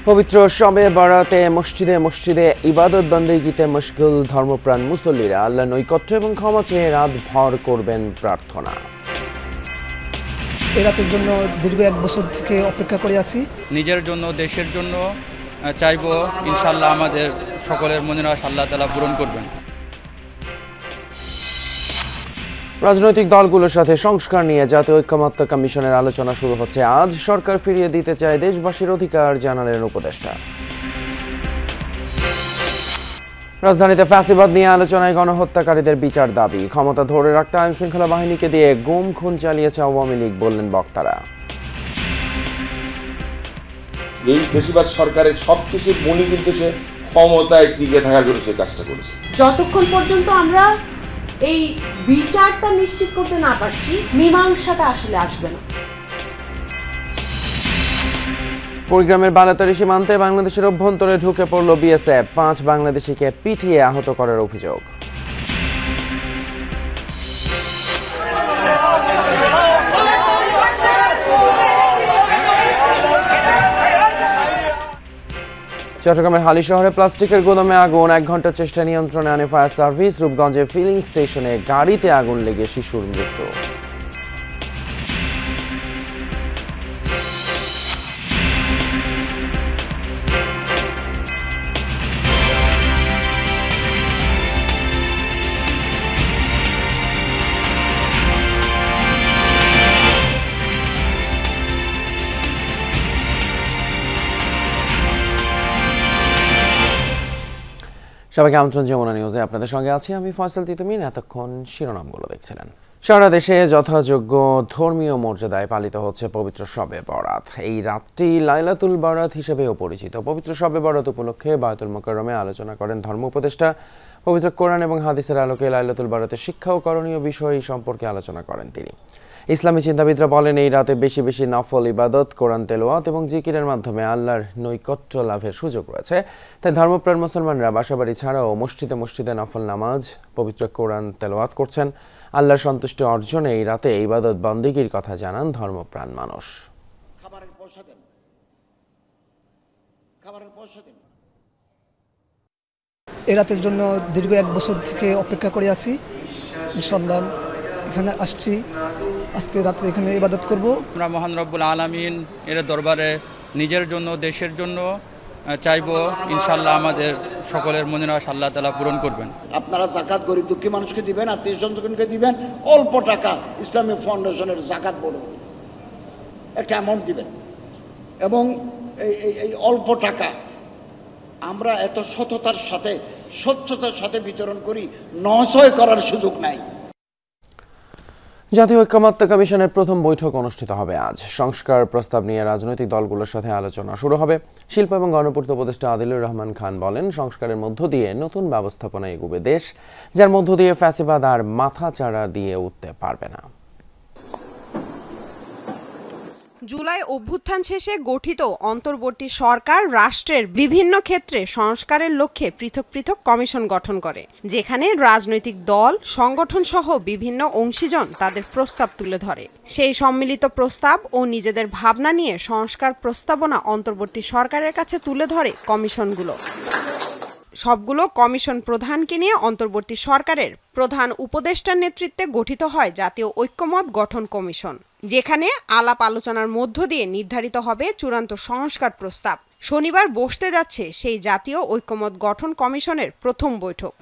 পবিত্র শবে বরাতে মসজিদে মসজিদে ইবাদত বন্দেগীতে মশগুল ধর্মপ্রাণ মুসল্লিরা আল্লাহ নৈকট্য এবং ক্ষমা চেয়ে রাত ভর করবেন প্রার্থনা। এই রাতের জন্য দীর্ঘ 1 বছর থেকে অপেক্ষা করে আছি। নিজের জন্য দেশের জন্য চাইবো, ইনশাআল্লাহ আমাদের সকলের মনের আশা আল্লাহ তাআলা পূরণ করবেন। রাজনৈতিক দলগুলোর সাথে সংস্কার নিয়ে জাতীয় ঐক্যমত্য কমিশনের আলোচনা শুরু হচ্ছে আজ। সরকার ফিরিয়ে দিতে চায় দেশবাসীর অধিকার, জানালেন উপদেষ্টা। রাজধানীতে ফ্যাসিবাদ নিয়ে আলোচনায় গণহত্যাকারীদের বিচার দাবি। ক্ষমতা ধরে রাখতে আইন শৃঙ্খলা বাহিনীকে দিয়ে গুম খুন চালিয়েছে আওয়ামী লীগ, বললেন বক্তারা। এই ফ্যাসিবাদ সরকারের সবকিছুর মূলই কিন্তু সে ক্ষমতায় টিকে থাকার জন্য সে কাজটা করেছে। যতক্ষণ পর্যন্ত আমরা এই বিচারটা নিশ্চিত করতে না পারছি, মীমাংসাটা আসলে আসবে না। কুড়িগ্রামের বালাতারি সীমান্তে বাংলাদেশের অভ্যন্তরে ঢুকে পড়ল বিএসএফ। 5 বাংলাদেশিকে পিটিয়ে আহত করার অভিযোগ। চট্টগ্রামের হালি শহরে প্লাস্টিকের গোদামে আগুন। 1 ঘন্টার চেষ্টা নিয়ন্ত্রণে আনে ফায়ার সার্ভিস। রূপগঞ্জে ফিলিং স্টেশনে গাড়িতে আগুন লেগে শিশুর মৃত্যু। সবাইকে আমন্ত্রণ যমুনা নিউজে, আপনাদের সঙ্গে আছি আমি ফয়সাল তিতুমিন। এতক্ষণ শিরোনামগুলো দেখছিলেন। সারা দেশে যথাযোগ্য ধর্মীয় মর্যাদায় পালিত হচ্ছে পবিত্র শবে বরাত। এই রাতটি লাইলাতুল বরাত হিসেবেও পরিচিত। পবিত্র শবে বরাত উপলক্ষে বায়তুল মোকাররমে আলোচনা করেন ধর্ম উপদেষ্টা। পবিত্র কোরআন এবং হাদিসের আলোকে লাইলাতুল বরাতের শিক্ষা ও করণীয় বিষয় সম্পর্কে আলোচনা করেন তিনি। ইসলামী চিন্তাবিদরা বলেন, এই রাতে বেশি বেশি নফল ইবাদত, কোরআন তেলাওয়াত এবং জিকিরের মাধ্যমে আল্লাহর নৈকট্য লাভের সুযোগ রয়েছে। তাই ধর্মপ্রাণ মুসলমানরা বাসাবাড়ি ছাড়াও মসজিদে মসজিদে নফল নামাজ, পবিত্র কোরআন তেলাওয়াত করছেন। আল্লাহর সন্তুষ্টি অর্জনে এই রাতে ইবাদত বন্দেগীর কথা জানান ধর্মপ্রাণ মানুষ। এই রাতের জন্য দীর্ঘ 1 বছর থেকে অপেক্ষা করে আছি। ইনশাআল্লাহ এখানে আসছি, আজকে রাত্রে এখানে ইবাদত করব। আমরা মহান রব্বুল আলামিন এর দরবারে নিজের জন্য দেশের জন্য চাইবো, ইনশাআল্লাহ আমাদের সকলের মনের আশা আল্লাহ তাআলা পূরণ করবেন। আপনারা যাকাত গরিব দুঃখী মানুষকে দিবেন, আত্মীয় স্বজনকে দিবেন। অল্প টাকা ইসলামী ফাউন্ডেশনের যাকাত বোর্ড একটা অ্যামাউন্ট দিবেন, এবং এই অল্প টাকা আমরা এত সততার সাথে স্বচ্ছতার সাথে বিতরণ করি, নয় করার সুযোগ নাই। জাতীয় ঐক্যমত্য কমিশনের প্রথম বৈঠক অনুষ্ঠিত হবে আজ। সংস্কার প্রস্তাব নিয়ে রাজনৈতিক দলগুলোর সাথে আলোচনা শুরু হবে। শিল্প এবং গণপূর্ত উপদেষ্টা আদিলুর রহমান খান বলেন, সংস্কারের মধ্য দিয়ে নতুন ব্যবস্থাপনা এগোবে দেশ, যার মধ্য দিয়ে ফ্যাসিবাদ আর মাথা চাড়া দিয়ে উঠতে পারবে না। জুলাই অভ্যুত্থান শেষে গঠিত অন্তর্বর্তী সরকার রাষ্ট্রের বিভিন্ন ক্ষেত্রে সংস্কারের লক্ষ্যে পৃথক পৃথক কমিশন গঠন করে, যেখানে রাজনৈতিক দল, সংগঠন সহ বিভিন্ন অংশীজন তাদের প্রস্তাব তুলে ধরে। সেই সম্মিলিত প্রস্তাব ও নিজেদের ভাবনা নিয়ে সংস্কার প্রস্তাবনা অন্তর্বর্তী সরকারের কাছে তুলে ধরে কমিশনগুলো। সবগুলো কমিশন প্রধানকে নিয়ে অন্তর্বর্তী সরকারের প্রধান উপদেষ্টার নেতৃত্বে গঠিত হয় জাতীয় ঐক্যমত গঠন কমিশন, যেখানে আলাপ আলোচনার মধ্য দিয়ে নির্ধারিত হবে চূড়ান্ত সংস্কার প্রস্তাব। শনিবার বসতে যাচ্ছে সেই জাতীয় ঐক্যমত গঠন কমিশনের প্রথম বৈঠক,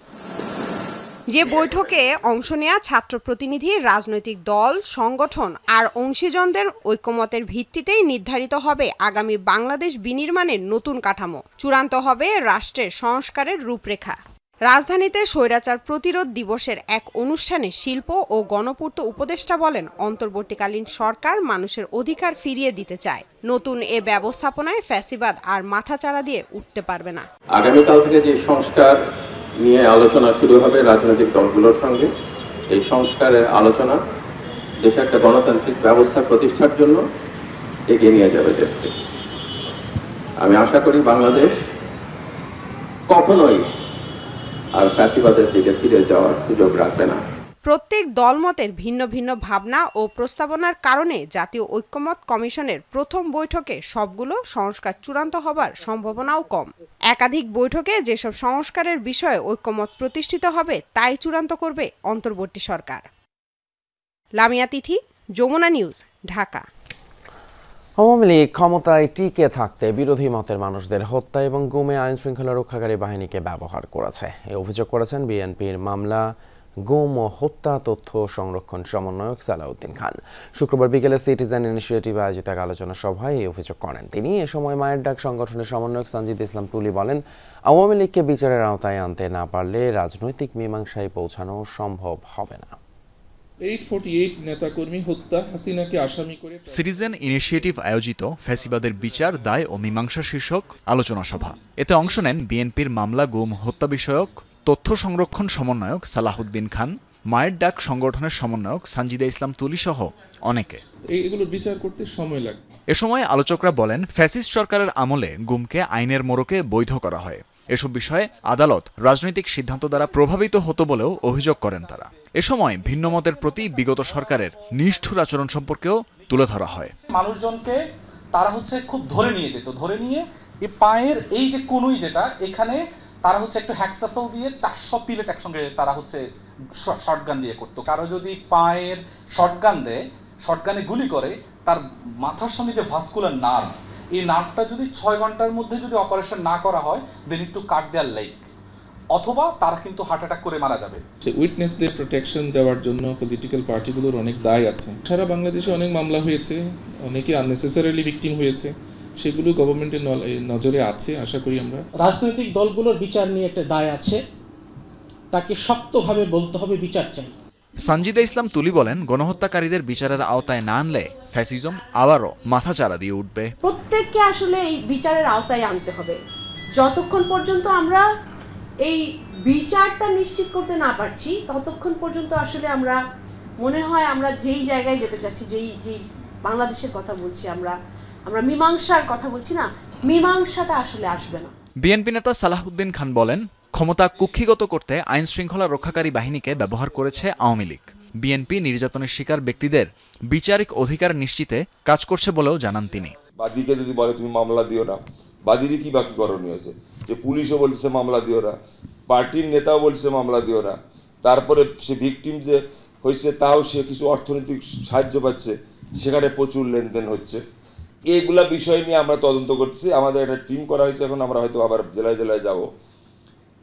যে বৈঠকে অংশ নেয়া ছাত্র প্রতিনিধি, রাজনৈতিক দল, সংগঠন আর অংশীজনদের ঐক্যমতের ভিত্তিতেই নির্ধারিত হবে আগামী বাংলাদেশ বিনির্মাণের নতুন কাঠামো, চূড়ান্ত হবে রাষ্ট্রের সংস্কারের রূপরেখা। রাজধানীতে স্বৈরাচার প্রতিরোধ দিবসের এক অনুষ্ঠানে শিল্প ও গণপূর্ত উপদেষ্টা বলেন, অন্তর্বর্তীকালীন সরকার মানুষের অধিকার ফিরিয়ে দিতে চায়। নতুন এ ব্যবস্থাপনায় ফ্যাসিবাদ আর মাথাচাড়া দিয়ে উঠতে পারবে না। আগামীকাল থেকে যে সংস্কার নিয়ে আলোচনা শুরু হবে রাজনৈতিক দলগুলোর সঙ্গে, এই সংস্কারের আলোচনা দেশে একটা গণতান্ত্রিক ব্যবস্থা প্রতিষ্ঠার জন্য এগিয়ে নিয়ে যাবে দেশকে। আমি আশা করি বাংলাদেশ কখনোই আর ফ্যাসিবাদের দিকে ফিরে যাওয়ার সুযোগ রাখবে না। প্রত্যেক দলমতের ভিন্ন ভিন্ন ভাবনা ও প্রস্তাবনার কারণে জাতীয় ঐক্যমত কমিশনের প্রথম বৈঠকে সবগুলো সংস্কার চূড়ান্ত হবার সম্ভাবনাও কম। একাধিক বৈঠকে যেসব সংস্কারের বিষয়ে ঐক্যমত প্রতিষ্ঠিত হবে তাই চূড়ান্ত করবে অন্তর্বর্তী সরকার। লামিয়া তিথি, যমুনা নিউজ, ঢাকা। আওয়ামী লীগ ক্ষমতায় টিকে থাকতে বিরোধী মতের মানুষদের হত্যা এবং গুমে আইন শৃঙ্খলা রক্ষাকারী বাহিনীকে ব্যবহার করেছে, এই অভিযোগ করেছেন বিএনপির মামলা গুম ও হত্যা তথ্য সংরক্ষণ সমন্বয়ক সালাউদ্দিন খান। শুক্রবার বিকেলে সিটিজেন ইনিশিয়েটিভ আয়োজিত এক আলোচনা সভায় এই অভিযোগ করেন তিনি। এ সময় মায়ের ডাক সংগঠনের সমন্বয়ক সঞ্জিদ ইসলাম তুলি বলেন, আওয়ামী লীগকে বিচারের আওতায় আনতে না পারলে রাজনৈতিক মীমাংসায় পৌঁছানো সম্ভব হবে না। 848 নেতাকর্মী হত্যা, হাসিনাকে আসামি করে সিটিজেন ইনিশিয়েটিভ আয়োজিত ফ্যাসিবাদের বিচার, দায় ও মীমাংসা শীর্ষক আলোচনা সভা। এতে অংশ নেন বিএনপির মামলা গুম হত্যা বিষয়ক তথ্য সংরক্ষণ সমন্বয়ক সালাউদ্দিন খান, মায়ের ডাক সংগঠনের সমন্বয়ক সঞ্জিদা ইসলাম তুলি সহ অনেকে। এগুলোর বিচার করতে সময় লাগবে। এ সময় আলোচকরা বলেন, ফ্যাসিস্ট সরকারের আমলে গুমকে আইনের মোড়কে বৈধ করা হয়। এসব বিষয়ে আদালত রাজনৈতিক সিদ্ধান্ত দ্বারা প্রভাবিত হতো বলেও অভিযোগ করেন তারা। এ সময় ভিন্নমতের প্রতি বিগত সরকারের নিষ্ঠুর আচরণ সম্পর্কেও তুলে ধরা হয়। মানুষজনকে তারা খুব ধরে নিয়ে যেত, ধরে নিয়ে এই পায়ের এই যে কনুই যেটা এখানে তারা একটু হ্যাক্সাসল দিয়ে 400 পিলেট একসঙ্গে তারা শর্টগান দিয়ে করতো। কারো যদি পায়ের শর্টগান দেয়, শর্টগানে গুলি করে, তার মাথার সঙ্গে যে ভাস্কুলার নার্ভ, এই নার্ভটা যদি 6 ঘন্টার মধ্যে যদি অপারেশন না করা হয়, দেন একটু কাট দেয়ার লেগ, অথবা তারা কিন্তু হার্ট অ্যাটাক করে মারা যাবে। উইটনেসদের প্রোটেকশন দেওয়ার জন্য পলিটিক্যাল পার্টিগুলোর অনেক দায় আছে। সারা বাংলাদেশে অনেক মামলা হয়েছে, অনেকে আননেসেসারিলি ভিকটিম হয়েছে, সেগুলো গভর্নমেন্টের নজরে আছে। আশা করি আমরা রাজনৈতিক দলগুলোর বিচার নিয়ে একটা দায় আছে, তাকে শক্তভাবে বলতে হবে বিচার চাই। সঞ্জিদা ইসলাম তুলি বলেন, গণহত্যাকারীদের বিচারের আওতায় না আনলে ফ্যাসিজম আবারও মাথাচাড়া দিয়ে উঠবে। প্রত্যেককে আসলে এই বিচারের আওতায় আনতে হবে। যতক্ষণ পর্যন্ত আমরা এই বিচারটা নিশ্চিত করতে না পারছি, ততক্ষণ পর্যন্ত আসলে আমরা মনে হয় আমরা যেই জায়গায় যেতে চাচ্ছি, যেই বাংলাদেশের কথা বলছি, আমরা মীমাংসার কথা বলছি না, মীমাংসাটা আসলে আসবে না। বিএনপি নেতা সালাউদ্দিন খান বলেন, ক্ষমতা কুক্ষিগত করতে আইন শৃঙ্খলা রক্ষাকারী বাহিনীকে ব্যবহার করেছে আওয়ামী লীগ। বিএনপি নির্যাতনের শিকার ব্যক্তিদের বিচারিক অধিকার নিশ্চিতে কাজ করছে বলেও জানান তিনি। বাদীকে যদি বলে তুমি মামলা দিও না, বাদীরই কি বাকি করণীয় আছে? যে পুলিশও বলছে মামলা দিও না, পার্টির নেতাও বলছে মামলা দিও না, তারপরে সে ভিকটিম যে হয়েছে তাও সে কিছু অর্থনৈতিক সাহায্য পাচ্ছে, সেখানে প্রচুর লেনদেন হচ্ছে। এইগুলা বিষয় নিয়ে আমরা তদন্ত করছি, আমাদের একটা টিম করা হয়েছে, এখন আমরা হয়তো আবার জেলায় জেলায় যাব।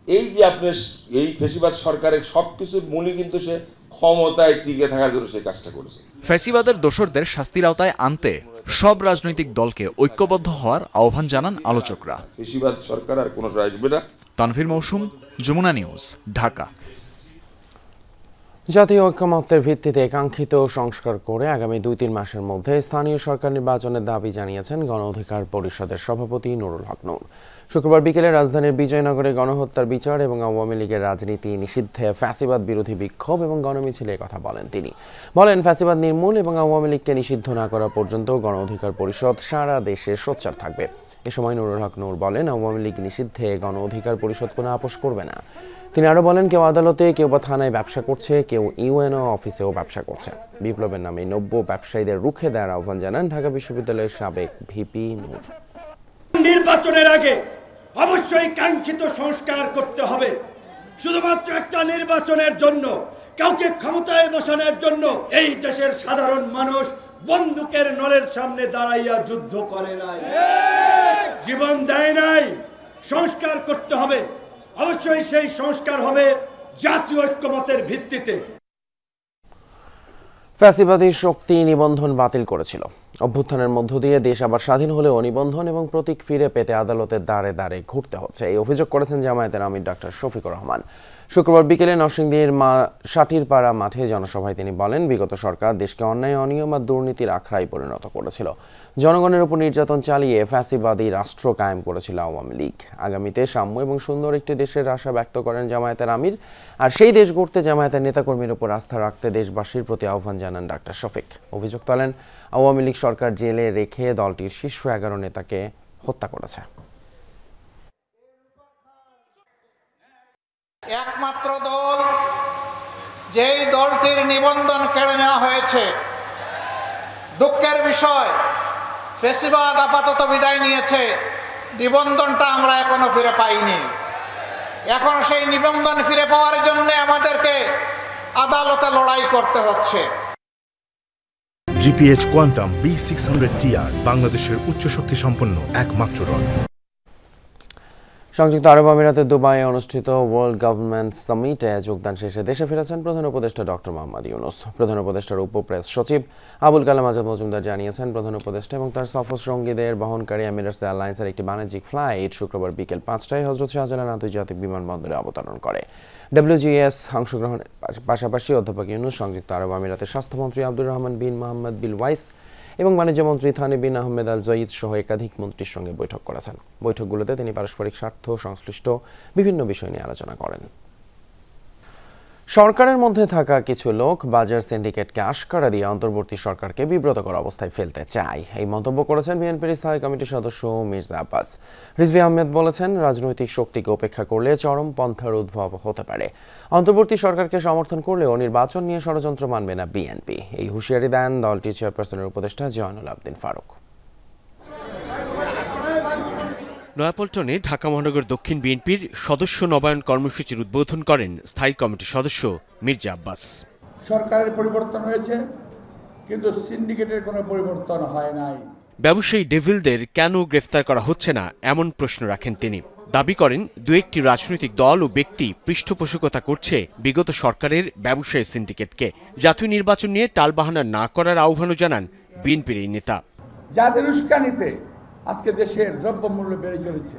এই যে আপনার এই ফ্যাসিবাদ সরকারের সবকিছুর মূলই কিন্তু সে ক্ষমতায় টিকে থাকার জন্য সে কাজটা করেছে। ফ্যাসিবাদের দোষরদের শাস্তির আওতায় আনতে সব রাজনৈতিক দলকে ঐক্যবদ্ধ হওয়ার আহ্বান জানান আলোচকরা। ফ্যাসিবাদ সরকার আর কোনো আসবে না। তানভীর মৌসুম, যমুনা নিউজ, ঢাকা। জাতীয় ঐক্যমত্যের ভিত্তিতে কাঙ্ক্ষিত সংস্কার করে আগামী 2-3 মাসের মধ্যে স্থানীয় সরকার নির্বাচনের দাবি জানিয়েছেন গণ অধিকার পরিষদের সভাপতি নুরুল হক নূর। শুক্রবার বিকেলে রাজধানীর বিজয়নগরে গণহত্যার বিচার এবং আওয়ামী লীগের রাজনীতি নিষিদ্ধে ফ্যাসিবাদ বিরোধী বিক্ষোভ এবং গণমিছিলে কথা বলেন তিনি। বলেন, ফ্যাসিবাদ নির্মূল এবং আওয়ামী লীগকে নিষিদ্ধ না করা পর্যন্ত গণ অধিকার পরিষদ সারা দেশে সোচ্চার থাকবে। এ সময় নুরুল হক নূর বলেন, আওয়ামী লীগ নিষিদ্ধে গণ অধিকার পরিষদ কোনো আপোষ করবে না। তিনি আরও বলেন, কেউ আদালতে, কেউ বা থানায় ব্যবসা করছে, কেউ ইউএনও অফিসেও ব্যবসা করছে। বিপ্লবের নামে নব্য ব্যবসায়ীদের রুখে দেওয়ার আহ্বান জানান ঢাকা বিশ্ববিদ্যালয়ের সাবেক ভিপি নূর। নির্বাচনের আগে অবশ্যই কাঙ্ক্ষিত সংস্কার করতে হবে। শুধুমাত্র একটা নির্বাচনের জন্য, কাউকে ক্ষমতায় বসানোর জন্য এই দেশের সাধারণ মানুষ বন্দুকের নলের সামনে দাঁড়াইয়া যুদ্ধ করে নাই, জীবন দেয় নাই। সংস্কার করতে হবে, অবশ্যই সেই সংস্কার হবে জাতীয় ঐক্যমতের ভিত্তিতে। ফ্যাসিবাদী শক্তি নিবন্ধন বাতিল করেছিল। অভ্যুত্থানের মধ্য দিয়ে দেশ আবার স্বাধীন হলেও নিবন্ধন এবং প্রতীক ফিরে পেতে আদালতের দ্বারে দ্বারে ঘুরতে হচ্ছে, এই অভিযোগ করেছেন জামায়াতের আমির ডক্টর শফিকুর রহমান। শুক্রবার বিকেলে নরসিংদীর সাটিরপাড়া মাঠে জনসভায় তিনি বলেন, বিগত সরকার দেশকে অন্যায়, অনিয়ম আর দুর্নীতির আখড়ায় পরিণত করেছিল। জনগণের উপর নির্যাতন চালিয়ে ফ্যাসিবাদী রাষ্ট্র কায়েম করেছিল আওয়ামী লীগ। আগামীতে সাম্য এবং সুন্দর একটি দেশের আশা ব্যক্ত করেন জামায়াতের আমির। আর সেই দেশ গড়তে জামায়াতের নেতাকর্মীর উপর আস্থা রাখতে দেশবাসীর প্রতি আহ্বান জানান ডক্টর শফিক। অভিযোগ তোলেন, আওয়ামী লীগ সরকার জেলে রেখে দলটির শীর্ষ 11 নেতাকে হত্যা করেছে। একমাত্র দল যেই দলটির নিবন্ধন কেড়ে নেওয়া হয়েছে, দুঃখের বিষয় ফেসিবাদ আপাতত বিদায় নিয়েছে, নিবন্ধনটা আমরা এখনো ফিরে পাইনি। এখন সেই নিবন্ধন ফিরে পাওয়ার জন্য আমাদেরকে আদালতে লড়াই করতে হচ্ছে। জিপিএইচ কোয়ান্টাম B600TR বাংলাদেশের উচ্চ শক্তি সম্পন্ন একমাত্র রড। সংযুক্ত আরব আমিরাতের দুবাইয়ে অনুষ্ঠিত ওয়ার্ল্ড গভর্নমেন্ট সামিটে যোগদান শেষে দেশে ফিরেছেন প্রধান উপদেষ্টা ডক্টর মোহাম্মদ ইউনূস। প্রধান উপদেষ্টার উপপ্রেস সচিব আবুল কালাম আজাদ মজুমদার জানিয়েছেন, প্রধান উপদেষ্টা এবং তার সফর সঙ্গীদের বহনকারী এমিরেটস এয়ারলাইন্সের একটি বাণিজ্যিক ফ্লাইট শুক্রবার বিকেল 5টায় হযরত শাহজালাল আন্তর্জাতিক বিমানবন্দরে অবতরণ করে। WGS অংশগ্রহণের পাশাপাশি অধ্যাপক ইউনূস সংযুক্ত আরব আমিরাতের স্বাস্থ্যমন্ত্রী আব্দুর রহমান বিন মোহাম্মদ বিল ওয়াইস এবং বাণিজ্যমন্ত্রী থানি বিন আহমেদ আল জয়ীদ সহ একাধিক মন্ত্রীর সঙ্গে বৈঠক করেছেন। বৈঠকগুলোতে তিনি পারস্পরিক স্বার্থ সংশ্লিষ্ট বিভিন্ন বিষয় নিয়ে আলোচনা করেন। সরকারের মধ্যে থাকা কিছু লোক বাজার সিন্ডিকেটকে আশকারা দিয়ে অন্তর্বর্তী সরকারকে বিব্রতকর অবস্থায় ফেলতে চায়, এই মন্তব্য করেছেন বিএনপির স্থায়ী কমিটির সদস্য মির্জা আব্বাস। রিজভী আহমেদ বলেছেন, রাজনৈতিক শক্তিকে উপেক্ষা করলে চরম পন্থার উদ্ভব হতে পারে। অন্তর্বর্তী সরকারকে সমর্থন করলেও নির্বাচন নিয়ে ষড়যন্ত্র মানবে না বিএনপি, এই হুঁশিয়ারি দেন দলটির চেয়ারপারসনের উপদেষ্টা জয়নুল আবদিন ফারুক। নয়াপল্টনে ঢাকা মহানগর দক্ষিণ বিএনপির সদস্য নবায়ন কর্মসূচির উদ্বোধন করেন স্থায়ী কমিটির সদস্য মির্জা আব্বাস। সরকারের পরিবর্তন হয়েছে, কিন্তু সিন্ডিকেটের কোনো পরিবর্তন হয় নাই। ব্যবসায়ী ডেভিলদের কেন গ্রেফতার করা হচ্ছে না এমন প্রশ্ন রাখেন তিনি। দাবি করেন, দু একটি রাজনৈতিক দল ও ব্যক্তি পৃষ্ঠপোষকতা করছে বিগত সরকারের ব্যবসায়ী সিন্ডিকেটকে। জাতীয় নির্বাচন নিয়ে টালবাহানা না করার আহ্বানও জানান বিএনপির এই নেতা। যাদের উস্কানিতে আজকে দেশের দ্রব্যমূল্য বেড়ে চলেছে,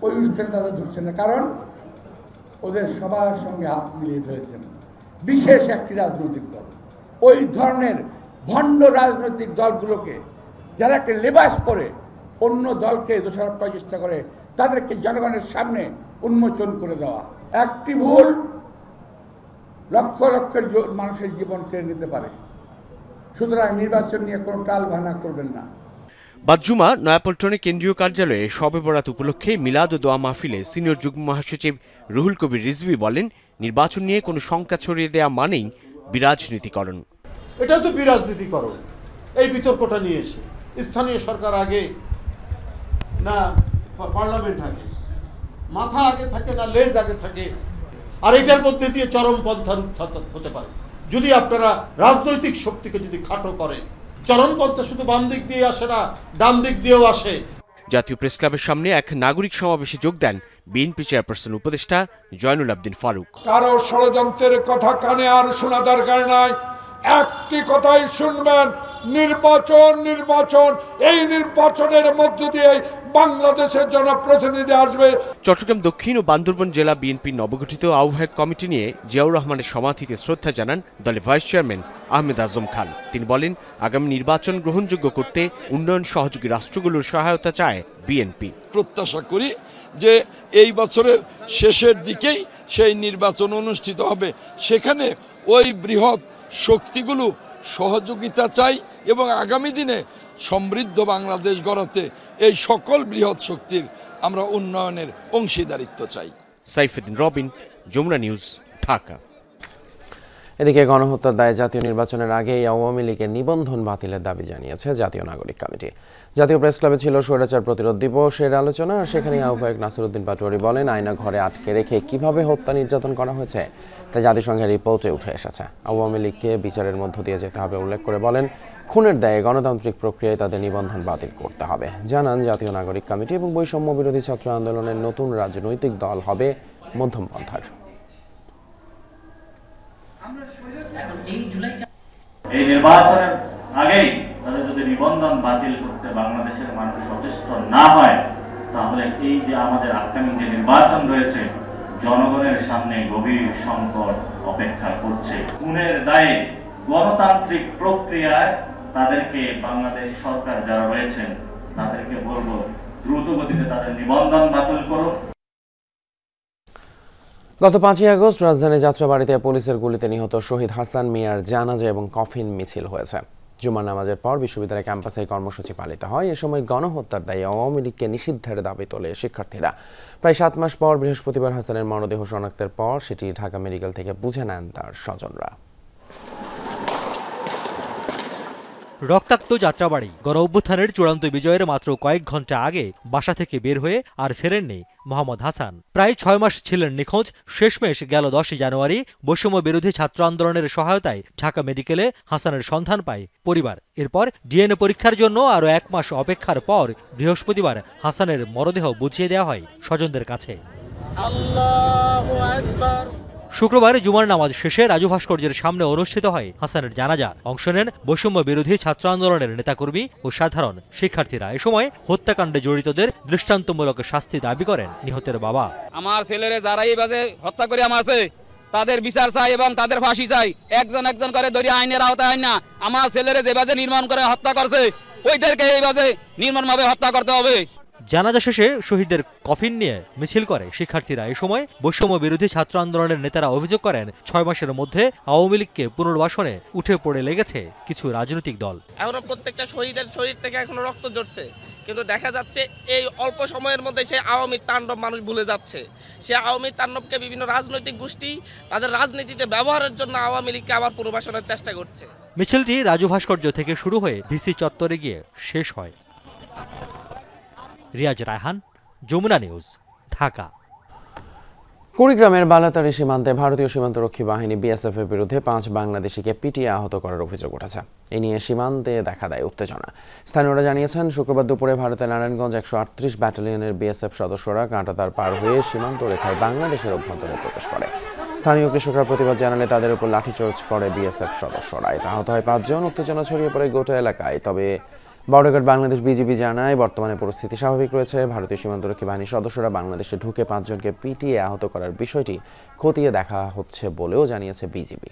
ওই উস্কানি তাদের ধরছে না, কারণ ওদের সবার সঙ্গে হাত মিলিয়ে ফেলেছেন বিশেষ একটি রাজনৈতিক দল। ওই ধরনের ভণ্ড রাজনৈতিক দলগুলোকে যারা একটা লেবাস করে অন্য দলকে দোষারোপ করার চেষ্টা করে, তাদেরকে জনগণের সামনে উন্মোচন করে দেওয়া। একটি ভুল লক্ষ লক্ষ মানুষের জীবন কেড়ে নিতে পারে। সুতরাং নির্বাচন নিয়ে কোনো টালবাহানা করবেন না। বাদজুমা নয়াপল্টনে কেন্দ্রীয় কার্যালয়ে শবে বরাত উপলক্ষে মিলাদ ও দোয়া মাহফিলে সিনিয়র যুগ্ম মহাসচিব রুহুল কবির রিজভী বলেন, নির্বাচন নিয়ে কোনো শঙ্কা ছড়িয়ে দেওয়া মানেই বিরাজনীতিকরণ। এটা তো বিরাজনীতিকরণ। এই বিতর্কটা নিয়ে এসে স্থানীয় সরকার আগে না পার্লামেন্ট আগে, মাথা আগে থাকে না লেজ আগে থাকে, আর এটার মধ্যে দিয়ে চরমপন্থার উত্থান হতে পারে। যদি আপনারা রাজনৈতিক শক্তিকে যদি খাটো করেন, চরমপন্থা শুধু বাম দিক দিয়ে আসে না, ডান দিক দিয়েও আসে। জাতীয় প্রেস ক্লাবের সামনে এক নাগরিক সমাবেশে যোগ দেন বিএনপি চেয়ারপারসন উপদেষ্টা জয়নুল আবদিন ফারুক। কারো ষড়যন্ত্রের কথা কানে আর শোনা দরকার নাই, একটি কথাই শুনবেন, নির্বাচন নির্বাচন। এই নির্বাচনের মধ্য দিয়ে বাংলাদেশের জনপ্রতিনিধি আসবে। চট্টগ্রাম দক্ষিণ ও বান্দরবান জেলা বিএনপির নবগঠিত আহ্বায়ক কমিটি নিয়ে জিয়াউর রহমানের সমাধিতে শ্রদ্ধা জানান দলের ভাইস চেয়ারম্যান আহমেদ আজম খান। তিনি বলেন, আগামী নির্বাচন গ্রহণযোগ্য করতে উন্নয়ন সহযোগী রাষ্ট্রগুলোর সহায়তা চায় বিএনপি। প্রত্যাশা করি যে এই বছরের শেষের দিকেই সেই নির্বাচন অনুষ্ঠিত হবে। সেখানে ওই বৃহৎ শক্তিগুলো সহযোগিতা চাই এবং আগামী দিনে সমৃদ্ধ বাংলাদেশ গড়তে এই সকল বৃহৎ শক্তির আমরা উন্নয়নের অংশীদারিত্ব চাই। সাইফুদ্দিন রবিন, যমুনা নিউজ, ঢাকা। এদিকে গণহত্যার দায়ে জাতীয় নির্বাচনের আগেই আওয়ামী লীগের নিবন্ধন বাতিলের দাবি জানিয়েছে জাতীয় নাগরিক কমিটি। জাতীয় প্রেস ক্লাবে ছিল স্বৈরাচার প্রতিরোধ দিবসের আলোচনা, আর সেখানে আহ্বায়ক নাসিরউদ্দিন পাটোয়ারি বলেন, আয়না ঘরে আটকে রেখে কিভাবে হত্যা নির্যাতন করা হয়েছে তা জাতিসংঘের রিপোর্টে উঠে এসেছে। আওয়ামী লীগকে বিচারের মধ্য দিয়ে যেতে হবে উল্লেখ করে বলেন, খুনের দায়ে গণতান্ত্রিক প্রক্রিয়ায় তাদের নিবন্ধন বাতিল করতে হবে। জানান, জাতীয় নাগরিক কমিটি এবং বৈষম্য বিরোধী ছাত্র আন্দোলনের নতুন রাজনৈতিক দল হবে মধ্যম পন্থার। এই নির্বাচনের আগেই তাদের যদি নিবন্ধন বাতিল করতে বাংলাদেশের মানুষ সচেষ্ট না হয়, তাহলে এই যে আমাদের আপকামিং যে নির্বাচন রয়েছে, জনগণের সামনে গভীর সংকট অপেক্ষা করছে। খুনের দায়ে গণতান্ত্রিক প্রক্রিয়ায় তাদেরকে বাংলাদেশ সরকার যারা রয়েছেন তাদেরকে বলবো, দ্রুত গতিতে তাদের নিবন্ধন বাতিল করুন। গত 5ই আগস্ট রাজধানী যাত্রাবাড়িতে পুলিশের গুলিতে নিহত শহীদ হাসান মিয়ার জানাজা এবং কফিন মিছিল হয়েছে। জুমার নামাজের পর বিশ্ববিদ্যালয় ক্যাম্পাসে কর্মসূচি পালিত হয়। এ সময় গণহত্যার দায়ে আওয়ামী লীগকে নিষিদ্ধের দাবি তোলে শিক্ষার্থীরা। প্রায় 7 মাস পর বৃহস্পতিবার হাসানের মরদেহ শনাক্তের পর সেটি ঢাকা মেডিকেল থেকে বুঝে নেন তার স্বজনরা। রক্তাক্ত যাত্রাবাড়ি গণ অভ্যুত্থানের চূড়ান্ত বিজয়ের মাত্র কয়েক ঘন্টা আগে বাসা থেকে বের হয়ে আর ফেরেননি মোহাম্মদ হাসান। প্রায় 6 মাস ছিলেন নিখোঁজ। শেষমেশ গেল 10 জানুয়ারি বৈষম্য বিরোধী ছাত্র আন্দোলনের সহায়তায় ঢাকা মেডিকেলে হাসানের সন্ধান পায় পরিবার। এরপর ডিএনএ পরীক্ষার জন্য আরও 1 মাস অপেক্ষার পর বৃহস্পতিবার হাসানের মরদেহ বুঝিয়ে দেওয়া হয় স্বজনদের কাছে। আল্লাহু আকবার। শুক্রবার জুমার নামাজ শেষে রাজু ভাস্কর্যের সামনে অনুষ্ঠিত হয় হাসানের জানাজা। অংশ নেন বৈষম্য বিরোধী ছাত্র আন্দোলনের নেতাকর্মী ও সাধারণ শিক্ষার্থীরা। এ সময় হত্যাকাণ্ডে জড়িতদের দৃষ্টান্তমূলক শাস্তি দাবি করেন নিহতের বাবা। আমার ছেলেরে যারা এইভাবে হত্যা করে আমারছে তাদের বিচার চাই এবং তাদের ফাঁসি চাই। একজন একজন করে ধরে আইনের আওতায় আইন না, আমার ছেলেরে যেভাবে নির্মাণ করে হত্যা করছে ওইদেরকে এইভাবে নির্মমভাবে হত্যা করতে হবে। জানাজা শেষে শহীদদের কফিন নিয়ে মিছিল করে শিক্ষার্থীরা। এই সময় বৈষম্য বিরোধী ছাত্র আন্দোলনের নেতারা অভিযোগ করেন 6 মাসের মধ্যে আওয়ামী লীগকে পুনর্বাসনে উঠে পড়ে লেগেছে কিছু রাজনৈতিক দল। এখনো প্রত্যেকটা শহীদের শরীর থেকে এখনো রক্ত ঝরছে, কিন্তু দেখা যাচ্ছে এই অল্প সময়ের মধ্যে সেই আওয়ামী তাণ্ডব মানুষ ভুলে যাচ্ছে। সে আওয়ামী তাণ্ডবকে বিভিন্ন রাজনৈতিক গোষ্ঠী তাদের রাজনীতিতে ব্যবহারের জন্য আওয়ামী লীগকে আবার পুনর্বাসনের চেষ্টা করছে। মিছিলটি রাজু ভাস্কর্য থেকে শুরু হয়ে ডিসি চত্বরে গিয়ে শেষ হয়। রিয়াজ রায়হান, যমুনা নিউজ, ঢাকা। কুড়িগ্রামের বালাতারি সীমান্তে ভারতীয় সীমান্তরক্ষী বাহিনী বিএসএফ এর বিরুদ্ধে 5 বাংলাদেশিকে পিটিয়ে আহত করার অভিযোগ উঠেছে। এ নিয়ে সীমান্তে দেখা দেয় উত্তেজনা। স্থানীয়রা জানিয়েছেন, শুক্রবার দুপুরে ভারতের নারায়ণগঞ্জ 138 ব্যাটালিয়নের বিএসএফ সদস্যরা কাঁটাতার পার হয়ে সীমান্ত রেখায় বাংলাদেশের অভ্যন্তরে প্রবেশ করে। স্থানীয় কৃষকরা প্রতিবাদ জানালে তাদের উপর লাঠিচার্জ করে বিএসএফ সদস্যরা। এতে আহত হয় 5 জন। উত্তেজনা ছড়িয়ে পড়ে গোটা এলাকায়। তবে বর্ডার বাংলাদেশ বিজিবি জানায়, বর্তমানে পরিস্থিতি স্বাভাবিক রয়েছে। ভারতীয় সীমান্তরক্ষী বাহিনীর সদস্যরা বাংলাদেশে ঢুকে 5 জনকে পিটিয়ে আহত করার বিষয়টি খতিয়ে দেখা হচ্ছে বলেও জানিয়েছে বিজিবি।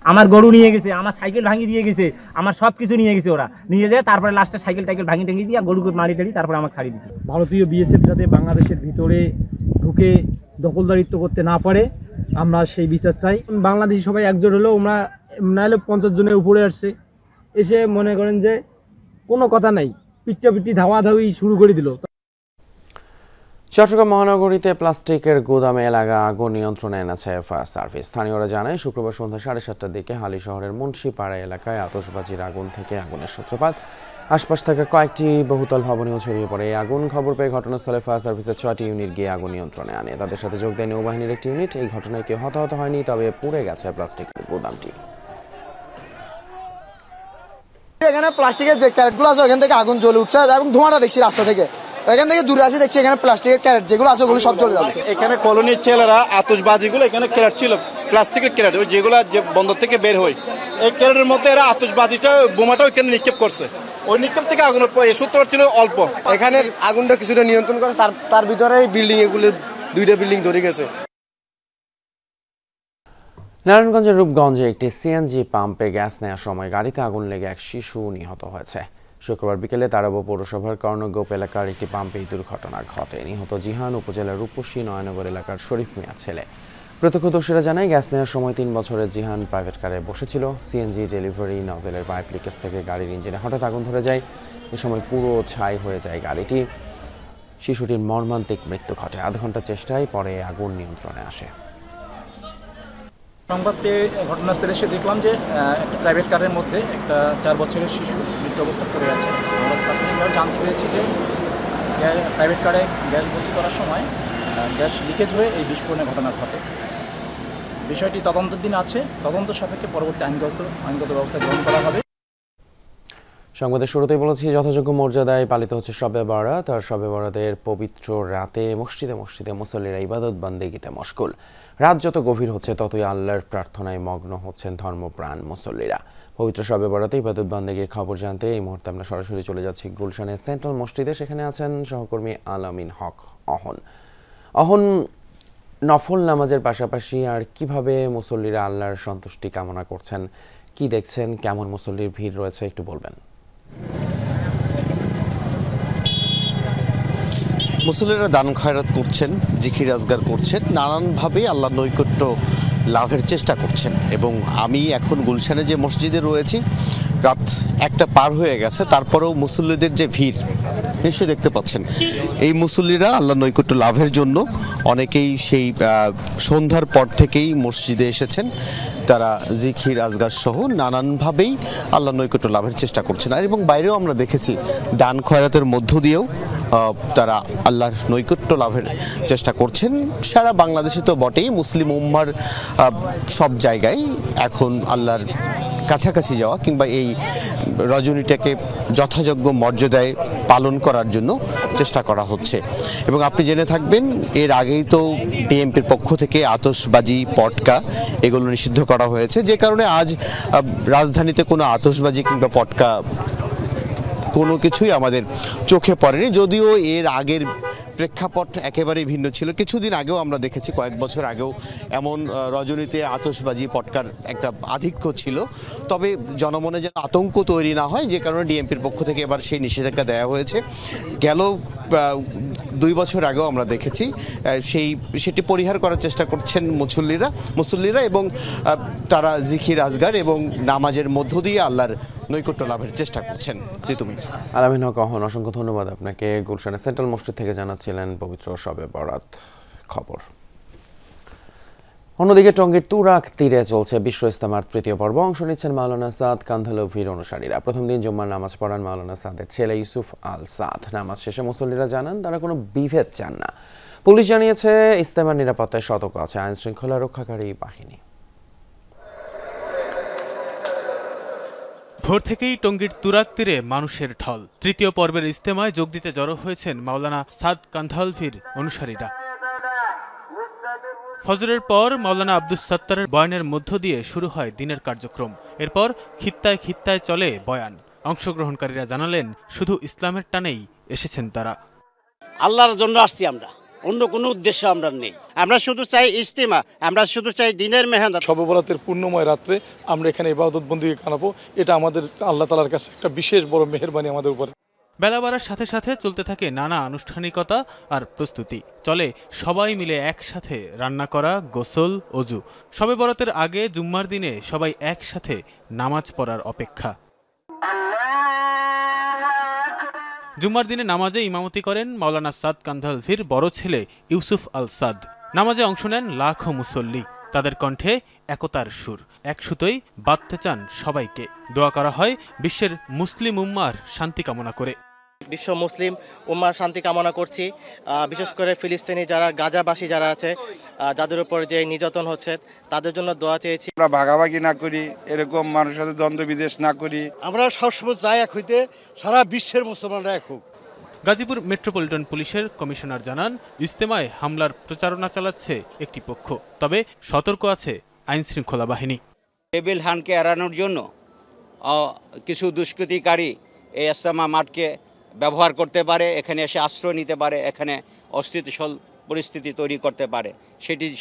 আমার গরু নিয়ে গেছে, আমার সাইকেল ভাঙিয়ে দিয়ে গেছে, আমার সব কিছু নিয়ে গেছে। ওরা নিয়ে যায়, তারপরে লাস্টে সাইকেল ভাঙিয়ে টেঙিয়ে দিয়ে গরুকে মারি টাড়ি তারপরে আমাকে ছাড়িয়ে দিচ্ছে। ভারতীয় বিএসএফ যাতে বাংলাদেশের ভিতরে ঢুকে দখলদারিত্ব করতে না পারে, আমরা সেই বিচার চাই। বাংলাদেশি সবাই একজোট হলেও আমরা নাহলে 50 জনের উপরে আসছে, এসে মনে করেন যে কোনো কথা নাই, পিটাপিটি ধাওয়াধাওয়ি শুরু করে দিল। চট্টগ্রাম মহানগরীতে প্লাস্টিকের গুদামে লাগা আগুন নিয়ন্ত্রণে এনেছে ফায়ার সার্ভিস। স্থানীয়রা জানায়, শুক্রবার সন্ধ্যা 7:30টার দিকে হালি শহরের মুন্সিপাড়া এলাকায় আতশবাজির আগুন থেকে আগুনের সূত্রপাত। আশপাশ থাকা কয়েকটি বহুতল ভবনেও ছড়িয়ে পড়ে এই আগুন। খবর পেয়ে ঘটনাস্থলে ফায়ার সার্ভিসের 6টি ইউনিট গিয়ে আগুন নিয়ন্ত্রণে আনে। তাদের সাথে যোগ দেয় নৌবাহিনীর একটি ইউনিট। এই ঘটনায় কেউ হতাহত হয়নি, তবে পুড়ে গেছে প্লাস্টিকের গুদামটি। এখানে প্লাস্টিকের যে ক্যারেটগুলো আছে ওখান থেকে আগুন জ্বলে উঠছে এবং ধোঁয়াটা দেখছি রাস্তা থেকে। এখান থেকে দূরে আসি দেখছি এখানে প্লাস্টিকের ক্যারেট যেগুলো আছে ওগুলো সব জ্বলে যাচ্ছে। এখানে কলোনির ছেলেরা আতশবাজিগুলো এখানে ক্যারেট ছিল, প্লাস্টিকের ক্যারেট, ওই যেগুলো যে বন্দর থেকে বের হয়, এই ক্যারেটের মধ্যে এরা আতশবাজিটা বোমাটাও এখানে নিক্ষেপ করছে। ওই নিক্ষেপ থেকে আগুনের সূত্রপাত ছিল অল্প। এখানে আগুনটা কিছুটা নিয়ন্ত্রণ করে, তার ভিতরে বিল্ডিং এগুলোর 2টা বিল্ডিং ধরে গেছে। নারায়ণগঞ্জের রূপগঞ্জে একটি সিএনজি পাম্পে গ্যাস নেওয়ার সময় গাড়িতে আগুন লেগে এক শিশু নিহত হয়েছে। শুক্রবার বিকেলে তারাবো পৌরসভার কর্ণগোপ এলাকার একটি পাম্পে এই দুর্ঘটনা ঘটে। নিহত জিহান উপজেলার রূপসী নয়নগর এলাকার শরীফ মিয়ার ছেলে। প্রত্যক্ষদর্শীরা জানায়, গ্যাস নেওয়ার সময় 3 বছরের জিহান প্রাইভেট কারে বসেছিল। সিএনজি ডেলিভারি নজেলের পাইপ লিকেজ থেকে গাড়ির ইঞ্জিনে হঠাৎ আগুন ধরে যায়। এ সময় পুরো ছাই হয়ে যায় গাড়িটি। শিশুটির মর্মান্তিক মৃত্যু ঘটে। আধ ঘন্টা চেষ্টায় পরে আগুন নিয়ন্ত্রণে আসে। সংবাদ পেয়ে ঘটনাস্থলে এসে দেখলাম যে একটা প্রাইভেট কারের মধ্যে একটা 4 বছরের শিশু মৃত অবস্থা পড়ে আছে। আমরা প্রাথমিকভাবে জানতে পেরেছি যে প্রাইভেট কারে গ্যাস ভর্তি করার সময় গ্যাস লিকেজ হয়ে এই বিস্ফোরণের ঘটনা ঘটে। বিষয়টি তদন্তের দিন আছে, তদন্ত সাপেক্ষে পরবর্তী আইনগত ব্যবস্থা গ্রহণ করা হবে। সংবাদের শুরুতেই বলেছি, যথাযোগ্য মর্যাদায় পালিত হচ্ছে শবে বরাত। আর শবে বরাতের পবিত্র রাতে মসজিদে মসজিদে মুসল্লিরা ইবাদত বান্দেগিতে মশগুল। রাত যত গভীর হচ্ছে ততই আল্লাহর প্রার্থনায় মগ্ন হচ্ছেন ধর্মপ্রাণ মুসল্লিরা। পবিত্র শবে বরাতে ইবাদত বান্দেগির খবর জানতে এই মুহূর্তে আমরা সরাসরি চলে যাচ্ছি গুলশানের সেন্ট্রাল মসজিদে। সেখানে আছেন সহকর্মী আলামিন হক অহন। নফল নামাজের পাশাপাশি আর কিভাবে মুসল্লিরা আল্লাহর সন্তুষ্টি কামনা করছেন, কি দেখছেন, কেমন মুসল্লির ভিড় রয়েছে একটু বলবেন। মুসল্লিরা দান খয়রাত করছেন, জিকির আজগার করছেন, নানানভাবে আল্লাহর নৈকট্য লাভের চেষ্টা করছেন। এবং আমি এখন গুলশানে যে মসজিদে রয়েছি, রাত 1টা পার হয়ে গেছে, তারপরেও মুসল্লিদের যে ভিড় নিশ্চয়ই দেখতে পাচ্ছেন। এই মুসল্লিরা আল্লাহ নৈকট্য লাভের জন্য অনেকেই সেই সন্ধ্যার পর থেকেই মসজিদে এসেছেন। তারা জিকির আজগার সহ নানানভাবেই আল্লাহ নৈকট্য লাভের চেষ্টা করছেন। আর এবং বাইরেও আমরা দেখেছি দান খয়রাতের মধ্য দিয়েও তারা আল্লাহর নৈকট্য লাভের চেষ্টা করছেন। সারা বাংলাদেশে তো বটেই, মুসলিম উম্মার সব জায়গায় এখন আল্লাহর কাছাকাছি যাওয়া কিংবা এই রজনীটাকে যথাযোগ্য মর্যাদায় পালন করার জন্য চেষ্টা করা হচ্ছে। এবং আপনি জেনে থাকবেন, এর আগেই তো বিএনপির পক্ষ থেকে আতশবাজি, পটকা এগুলো নিষিদ্ধ করা হয়েছে, যে কারণে আজ রাজধানীতে কোনো আতশবাজি কিংবা পটকা কোনো কিছুই আমাদের চোখে পড়েনি। যদিও এর আগের প্রেক্ষাপট একেবারেই ভিন্ন ছিল। কিছুদিন আগেও আমরা দেখেছি, কয়েক বছর আগেও এমন রজনীতে আতশবাজি, পটকার একটা আধিক্য ছিল। তবে জনমনে যেন আতঙ্ক তৈরি না হয়, যে কারণে ডিএমপির পক্ষ থেকে এবার সেই নিষেধাজ্ঞা দেওয়া হয়েছে। গেল 2 বছর আগেও আমরা দেখেছি সেটি পরিহার করার চেষ্টা করছেন মুসল্লিরা এবং তারা জিকির আজগার এবং নামাজের মধ্য দিয়ে আল্লাহর নৈকট্য লাভের চেষ্টা করছেন। তিতুমির আলামিন হক, অসংখ্য ধন্যবাদ আপনাকে। গুলশানের সেন্ট্রাল মসজিদ থেকে জানাচ্ছিলেন পবিত্র শবে বরাত খবর। অন্যদিকে টঙ্গীর তুরাগ তীরে চলছে বিশ্ব ইজতেমার 3য় পর্ব। অংশ নিচ্ছেন মাওলানা সাদ কান্ধলভির অনুসারীরা। প্রথম দিন জুম্মার নামাজ পড়ান মাওলানা সাদের ছেলে ইউসুফ আল সাদ। নামাজ শেষে মুসল্লিরা জানান তারা কোনো বিভেদ চান না। পুলিশ জানিয়েছে ইজতেমার নিরাপত্তায় সতর্ক আছে আইন শৃঙ্খলা রক্ষাকারী বাহিনী। ভোর থেকেই টঙ্গীর তুরাগ তীরে মানুষের ঢল। 3য় পর্বের ইজতেমায় যোগ দিতে জড়ো হয়েছেন মাওলানা সাদ কান্ধলভির অনুসারীরা। ফজরের পর মাওলানা আব্দুস সাত্তারের বয়ানের মধ্য দিয়ে শুরু হয় দিনের কার্যক্রম। এরপর খিত্তায় খিত্তায় চলে বয়ান। অংশগ্রহণকারীরা জানালেন শুধু ইসলামের টানেই এসেছেন তারা। আল্লাহর জন্য আসছি আমরা, অন্য কোনো উদ্দেশ্য আমরা নেই। আমরা শুধু চাই ইজতিমা, আমরা শুধু চাই দিনের মেহনত। শবে বরাতের পূর্ণময় রাত্রে আমরা এখানে ইবাদত বন্দেগী কানাবো, এটা আমাদের আল্লাহ তাআলার কাছে একটা বিশেষ বড় মেহেরবানি আমাদের উপরে। বেলা বাড়ার সাথে সাথে চলতে থাকে নানা আনুষ্ঠানিকতা আর প্রস্তুতি। চলে সবাই মিলে একসাথে রান্না করা, গোসল, অজু। শবে বরাতের আগে জুম্মার দিনে সবাই একসাথে নামাজ পড়ার অপেক্ষা। জুম্মার দিনে নামাজে ইমামতি করেন মাওলানা সাদ কান্ধলভির বড় ছেলে ইউসুফ আল সাদ। নামাজে অংশ নেন লাখো মুসল্লি। তাদের কণ্ঠে একতার সুর, এক সুতোই বাঁধতে চান সবাইকে। দোয়া করা হয় বিশ্বের মুসলিম উম্মার শান্তি কামনা করে। বিশ্ব মুসলিম উম্মার শান্তি কামনা করছি। বিশেষ করে ফিলিস্তিনি যারা গাজাবাসী যারা আছে, যাদের উপর যে নির্যাতন হচ্ছে, তাদের জন্য দোয়া চেয়েছি। আমরা ভাগাভাগি না করি, এরকম মানুষের সাথে দ্বন্দ্ব বিদ্বেষ না করি। আমরা সবসময় চাই এক হইতে, সারা বিশ্বের মুসলমানরা এক হোক। গাজীপুর মেট্রোপলিটন পুলিশের কমিশনার জানান, ইজতেমায় হামলার প্রচারণা চালাচ্ছে একটি পক্ষ, তবে সতর্ক আছে আইন শৃঙ্খলা বাহিনী। টেবিল হানকে এড়ানোর জন্য কিছু দুষ্কৃতিকারী এই ইজতেমা মাঠকে ব্যবহার করতে পারে, এখানে এসে আশ্রয় নিতে পারে, এখানে অস্থিতিশীল পরিস্থিতি তৈরি করতে পারে।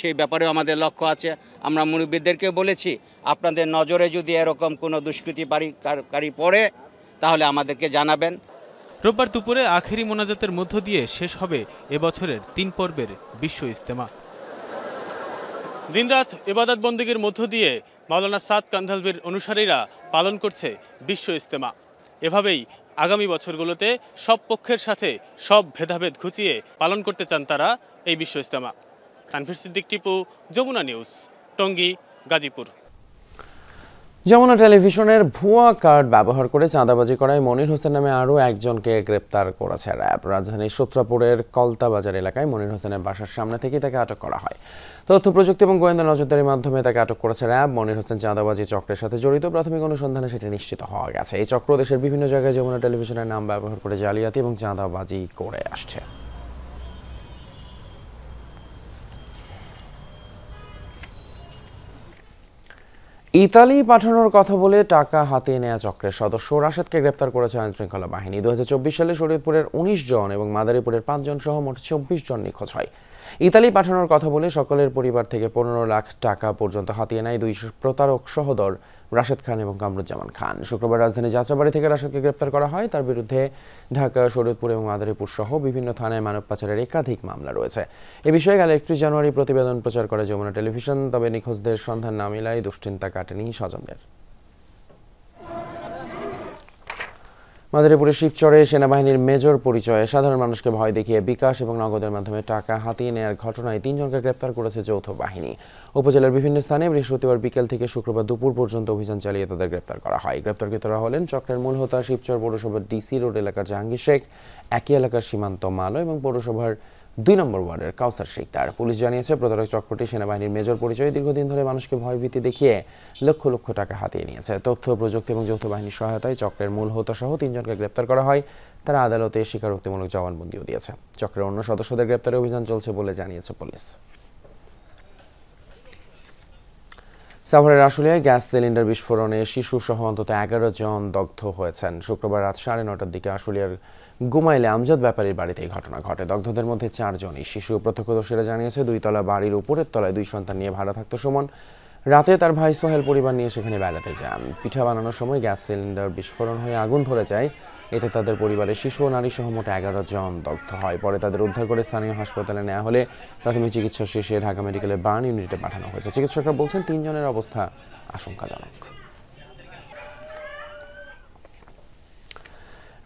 সেই ব্যাপারেও আমাদের লক্ষ্য আছে। আমরা মুরব্বীদেরকে বলেছি, আপনাদের নজরে যদি এরকম কোনো দুষ্কৃতিকারী পড়ে তাহলে আমাদেরকে জানাবেন। রোববার দুপুরে আখেরি মোনাজাতের মধ্য দিয়ে শেষ হবে এবছরের 3 পর্বের বিশ্ব ইজতেমা। দিনরাত ইবাদত বন্দেগীর মধ্য দিয়ে মাওলানা সাদ কান্ধলভির অনুসারীরা পালন করছে বিশ্ব ইজতেমা। এভাবেই আগামী বছরগুলোতে সব পক্ষের সাথে সব ভেদাভেদ ঘুচিয়ে পালন করতে চান তারা এই বিশ্ব ইজতেমা। তানভীর সিদ্দিক টিপু, যমুনা নিউজ, টঙ্গী, গাজীপুর। যমুনা টেলিভিশনের ভুয়া কার্ড ব্যবহার করে চাঁদাবাজি করায় মনির হোসেন নামে আরও একজনকে গ্রেপ্তার করেছে র্যাব। রাজধানীর সূত্রাপুরের কলতাবাজার এলাকায় মনির হোসেনের বাসার সামনে থেকেই তাকে আটক করা হয়। তথ্য প্রযুক্তি এবং গোয়েন্দা নজরদারির মাধ্যমে তাকে আটক করেছে র্যাব। মনির হোসেন চাঁদাবাজি চক্রের সাথে জড়িত। প্রাথমিক অনুসন্ধানে সেটি নিশ্চিত হওয়া গেছে। এই চক্র দেশের বিভিন্ন জায়গায় যমুনা টেলিভিশনের নাম ব্যবহার করে জালিয়াতি এবং চাঁদাবাজি করে আসছে। ইতালি পাঠানোর কথা বলে টাকা হাতিয়ে নেওয়া চক্রের সদস্য রাশেদকে গ্রেপ্তার করেছে আইনশৃঙ্খলা বাহিনী। 2024 সালে শরীয়তপুরের 19 জন এবং মাদারীপুরের 5 জন সহ মোট 24 জন নিখোঁজ হয়। ইতালি পাঠানোর কথা বলে সকলের পরিবার থেকে 15 লাখ টাকা পর্যন্ত হাতিয়ে নেয় 2 প্রতারক সহোদর রাশেদ খান এবং কামরুজ্জামান খান। শুক্রবার রাজধানী যাত্রাবাড়ি থেকে রাশেদকে গ্রেপ্তার করা হয়। তার বিরুদ্ধে ঢাকা, শরীয়তপুর এবং মাদারীপুর সহ বিভিন্ন থানায় মানব পাচারের একাধিক মামলা রয়েছে। এ বিষয়ে গেল 31 জানুয়ারি প্রতিবেদন প্রচার করে যমুনা টেলিভিশন। তবে নিখোঁজদের সন্ধান না মেলায় দুশ্চিন্তা কাটেনি স্বজনদের। মাদারীপুরের শিবচরে সেনাবাহিনীর মেজর পরিচয়ে সাধারণ মানুষকে ভয় দেখিয়ে বিকাশ এবং নগদের মাধ্যমে টাকা হাতিয়ে নেওয়ার ঘটনায় 3 জনকে গ্রেপ্তার করেছে যৌথ বাহিনী। উপজেলার বিভিন্ন স্থানে বৃহস্পতিবার বিকেল থেকে শুক্রবার দুপুর পর্যন্ত অভিযান চালিয়ে তাদের গ্রেপ্তার করা হয়। গ্রেপ্তারকৃতরা হলেন চক্রের মূল হোতা শিবচর পৌরসভার ডিসি রোড এলাকার জাহাঙ্গীর শেখ, একই এলাকার সীমান্ত মালো এবং পৌরসভার 2 নম্বর ওয়ার্ডের কাউসার শিকদার। পুলিশ জানিয়েছে প্রতারক চক্রটি সেনাবাহিনীর মেজর পরিচয়ে দীর্ঘদিন ধরে মানুষকে ভয়ভীতি দেখিয়ে লক্ষ লক্ষ টাকা হাতিয়ে নিয়েছে। তথ্য প্রযুক্তি এবং যৌথ বাহিনীর সহায়তায় চক্রের মূল হোতা সহ 3 জনকে গ্রেপ্তার করা হয়। তারা আদালতে স্বীকারোক্তিমূলক জবানবন্দিও দিয়েছে। চক্রের অন্য সদস্যদের গ্রেপ্তারে অভিযান চলছে বলে জানিয়েছে পুলিশ। সাভারের আশুলিয়ায় গ্যাস সিলিন্ডার বিস্ফোরণে শিশু সহ অন্তত 11 জন দগ্ধ হয়েছেন। শুক্রবার রাত 9:30টার দিকে আশুলিয়ার গুমাইলে আমজাদ ব্যাপারীর বাড়িতে এই ঘটনা ঘটে। দগ্ধদের মধ্যে 4 জনই শিশু। প্রত্যক্ষদর্শীরা জানিয়েছে 2 তলা বাড়ির উপরের তলায় 2 সন্তান নিয়ে ভাড়া থাকত সুমন। রাতে তার ভাই সোহেল পরিবার নিয়ে সেখানে বেড়াতে যান। পিঠা বানানোর সময় গ্যাস সিলিন্ডার বিস্ফোরণ হয়ে আগুন ধরে যায়। এতে তাদের পরিবারের শিশু ও নারী সহ মোট 11 জন দগ্ধ হয়। পরে তাদের উদ্ধার করে স্থানীয় হাসপাতালে নেওয়া হলে প্রাথমিক চিকিৎসা শেষে ঢাকা মেডিকেলের বার্ন ইউনিটে পাঠানো হয়েছে। চিকিৎসকরা বলছেন 3 জনের অবস্থা আশঙ্কাজনক।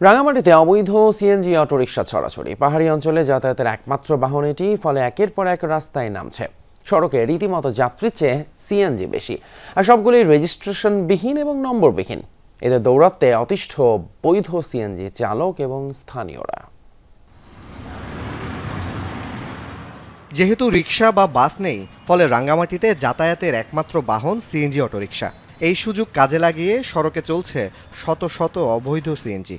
রাঙামাটিতে অবৈধ সিএনজি অটোরিকশা ছড়াছড়ি। পাহাড়ি অঞ্চলে যাতায়াতের একমাত্র বাহন এটি, ফলে একের পর এক রাস্তায় নামছে। সড়কে রীতিমতো যাত্রীর চেয়ে সিএনজি বেশি, আর সবগুলি রেজিস্ট্রেশনবিহীন এবং নম্বরবিহীন। এদের দৌরাত্মে অতিষ্ঠ বৈধ সিএনজি চালক এবং স্থানীয়রা। যেহেতু রিক্সা বা বাস নেই, ফলে রাঙ্গামাটিতে যাতায়াতের একমাত্র বাহন সিএনজি অটোরিকশা। এই সুযোগ কাজে লাগিয়ে সড়কে চলছে শত শত অবৈধ সিএনজি।